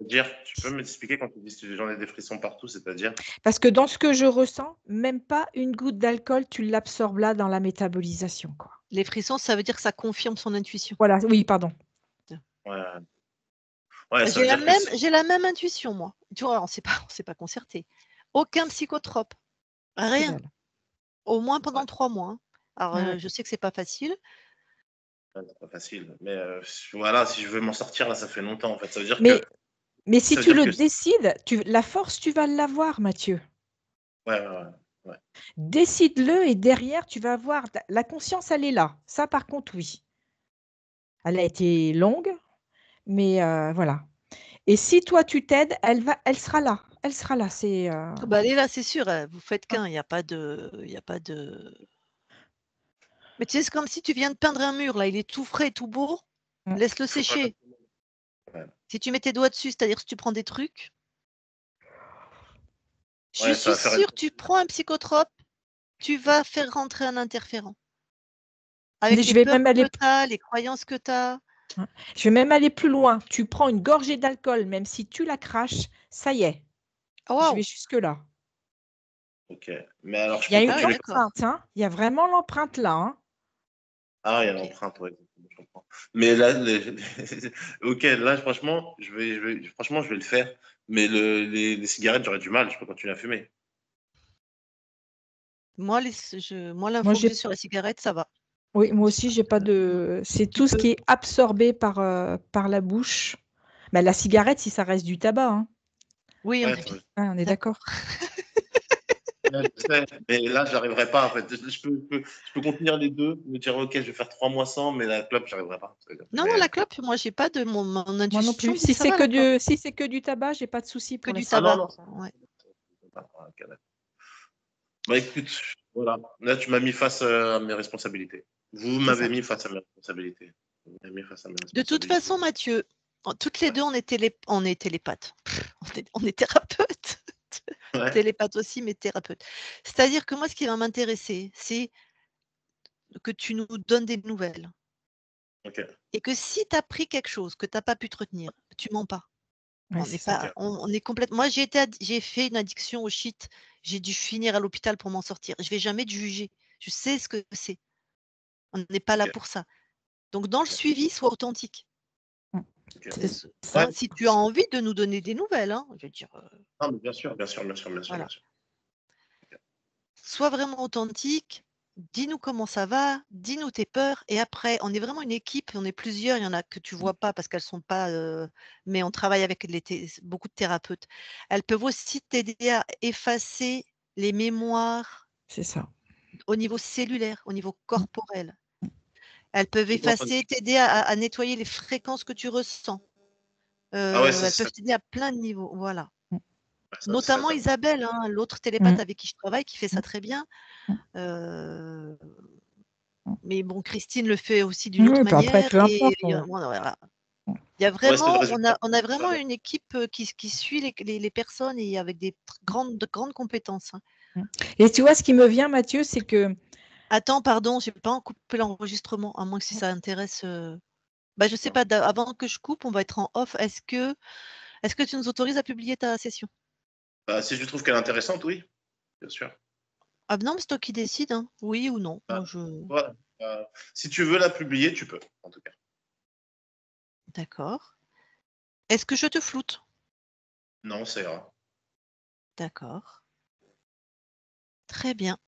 Tu peux m'expliquer quand tu dis que j'en ai des frissons partout, c'est-à-dire? Parce que dans ce que je ressens, même pas une goutte d'alcool, tu l'absorbes là dans la métabolisation, quoi. Les frissons, ça veut dire que ça confirme son intuition. Voilà, oui, pardon. Ouais. Ouais, ça veut dire que J'ai la même intuition, moi. Tu vois, on s'est pas concerté. Aucun psychotrope. Que Rien. dalle. Au moins pendant 3 mois, hein. Alors, Ah ouais. je sais que c'est pas facile. Ouais, c'est pas facile. Mais voilà, si je veux m'en sortir, là, ça fait longtemps, en fait. Ça veut dire Mais, que. mais si Ça veut tu dire le que. décides, la force, tu vas l'avoir, Mathieu. Ouais. Décide-le et derrière, tu vas avoir la conscience, elle est là. Ça, par contre, oui. Elle a été longue, mais voilà. Et si toi, tu t'aides, elle sera là. Elle sera là. Bah, elle est là, c'est sûr, vous faites qu'un, il y a pas de. Mais tu sais, c'est comme si tu viens de peindre un mur, là, il est tout frais, tout beau, Mm. laisse-le Faut pas. sécher. Ouais, Si tu mets tes doigts dessus, c'est-à-dire si tu prends des trucs, je ouais, ça suis va faire. sûre, tu prends un psychotrope, tu vas faire rentrer un interférent. Mais Avec les je vais peurs même que aller, tu as, les croyances que tu as. je vais même aller plus loin. Tu prends une gorgée d'alcool, même si tu la craches, ça y est. Oh, Je vais waouh! jusque-là. Ok. Mais alors, je Il y a peux une Ah oui, continuer. d'accord. empreinte, hein. Il y a vraiment l'empreinte là, hein. Ah, il y a OK. l'empreinte, ouais. Je comprends. Mais là, ok, là, franchement, franchement, je vais le faire. Mais les cigarettes, j'aurais du mal. Je peux continuer à fumer. Moi, Moi, l'info que j'ai sur la cigarette, ça va. oui, moi aussi, j'ai pas de. C'est Tu tout ce peux. qui est absorbé par la bouche. Mais la cigarette, si ça reste du tabac, hein. Oui, on Ouais, est bien Ouais, on est d'accord. d'accord. ouais, je sais. Mais là, j'arriverai pas, en fait. Je peux contenir les deux, me dire, ok, je vais faire 3 mois sans, mais la clope, j'arriverai pas. Non, non, Mais, la clope, moi, j'ai pas de mon Moi non intuition plus. me dit que ça va, la clope. Si c'est que du tabac, j'ai pas de souci Que pour la du ah non, tabac. cigarette. non. Ouais. Ok, d'accord. Bah écoute, voilà. Là, tu m'as mis face à mes responsabilités. Vous C'est ça. m'avez mis face à mes responsabilités. Vous m'avez mis face à mes De toute responsabilités. façon, Mathieu, toutes les Ouais. deux, on est télépathes. On est thérapeutes. Ouais. Télépathes aussi, mais thérapeutes. C'est-à-dire que moi, ce qui va m'intéresser, c'est que tu nous donnes des nouvelles. Ok. Et que si tu as pris quelque chose que tu as pas pu te retenir, tu mens pas. Ouais, On n'est c'est ça. pas, on est complètement. Moi, j'ai fait une addiction au shit. J'ai dû finir à l'hôpital pour m'en sortir. Je vais jamais te juger. Je sais ce que c'est. On n'est pas là Ok. pour ça. Donc, dans le Ok. suivi, sois authentique. Mm. Ok. C'est Ouais. ça. Si tu as envie de nous donner des nouvelles, hein, je veux dire, Ah, mais bien sûr, bien sûr, bien sûr, bien sûr, bien voilà. sûr. Sois vraiment authentique. Dis-nous comment ça va, dis-nous tes peurs. Et après, on est vraiment une équipe, on est plusieurs. Il y en a que tu vois pas parce qu'elles sont pas. Mais on travaille avec beaucoup de thérapeutes. Elles peuvent aussi t'aider à effacer les mémoires C'est ça. au niveau cellulaire, au niveau Mm. corporel. Elles peuvent Je pense effacer, t'aider à nettoyer les fréquences que tu ressens. Ah ouais, ça Elles serait, peuvent t'aider à plein de niveaux. Voilà. ça serait Notamment top. Isabelle, hein, l'autre télépathe Mm. avec qui je travaille, qui fait ça très bien. Euh, Mais bon, Christine le fait aussi d'une autre Oui, puis après, manière. peu Et importe. voilà. Il y a Ouais, c'est le vraiment, résultat. on a vraiment une équipe qui suit les personnes et avec des grandes compétences. Hein. Et tu vois, ce qui me vient, Mathieu, c'est que Attends, pardon, j'ai pas coupé l'enregistrement, à moins que si ça intéresse. Je sais pas, avant que je coupe, on va être en off. Est-ce que tu nous autorises à publier ta session? Bah, si je trouve qu'elle est intéressante, oui, bien sûr. Ah non, mais c'est toi qui décides, hein. Oui ou non. Bah, Moi, je. ouais, si tu veux la publier, tu peux, en tout cas. D'accord. Est-ce que je te floute? Non, ça ira. D'accord. Très bien.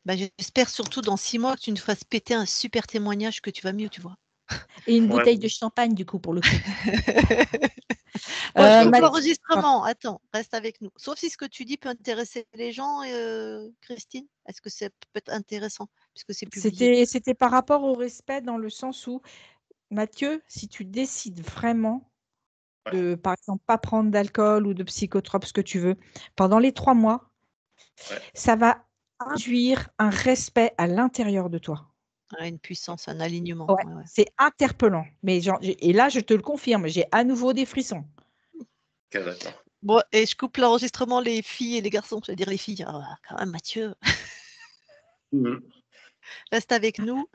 J'espère surtout dans 6 mois que tu nous fasses péter un super témoignage que tu vas mieux, tu vois. et une Ouais. bouteille de champagne, du coup, pour le coup. Bon, je coupe Mathieu. l'enregistrement. Attends, reste avec nous. Sauf si ce que tu dis peut intéresser les gens, Christine. Est-ce que ça peut être intéressant puisque c'est publié? C'était par rapport au respect dans le sens où, Mathieu, si tu décides vraiment de, par exemple, pas prendre d'alcool ou de psychotropes, ce que tu veux, pendant les 3 mois, Ouais. ça va induire un respect à l'intérieur de toi. Ah, une puissance, un alignement. Ouais, Ouais. c'est interpellant. Mais et là, je te le confirme, j'ai à nouveau des frissons. Ok, d'accord. Bon, et je coupe l'enregistrement, les filles et les garçons. Je veux dire les filles. Ah, quand même, Mathieu, Mhm. reste avec nous.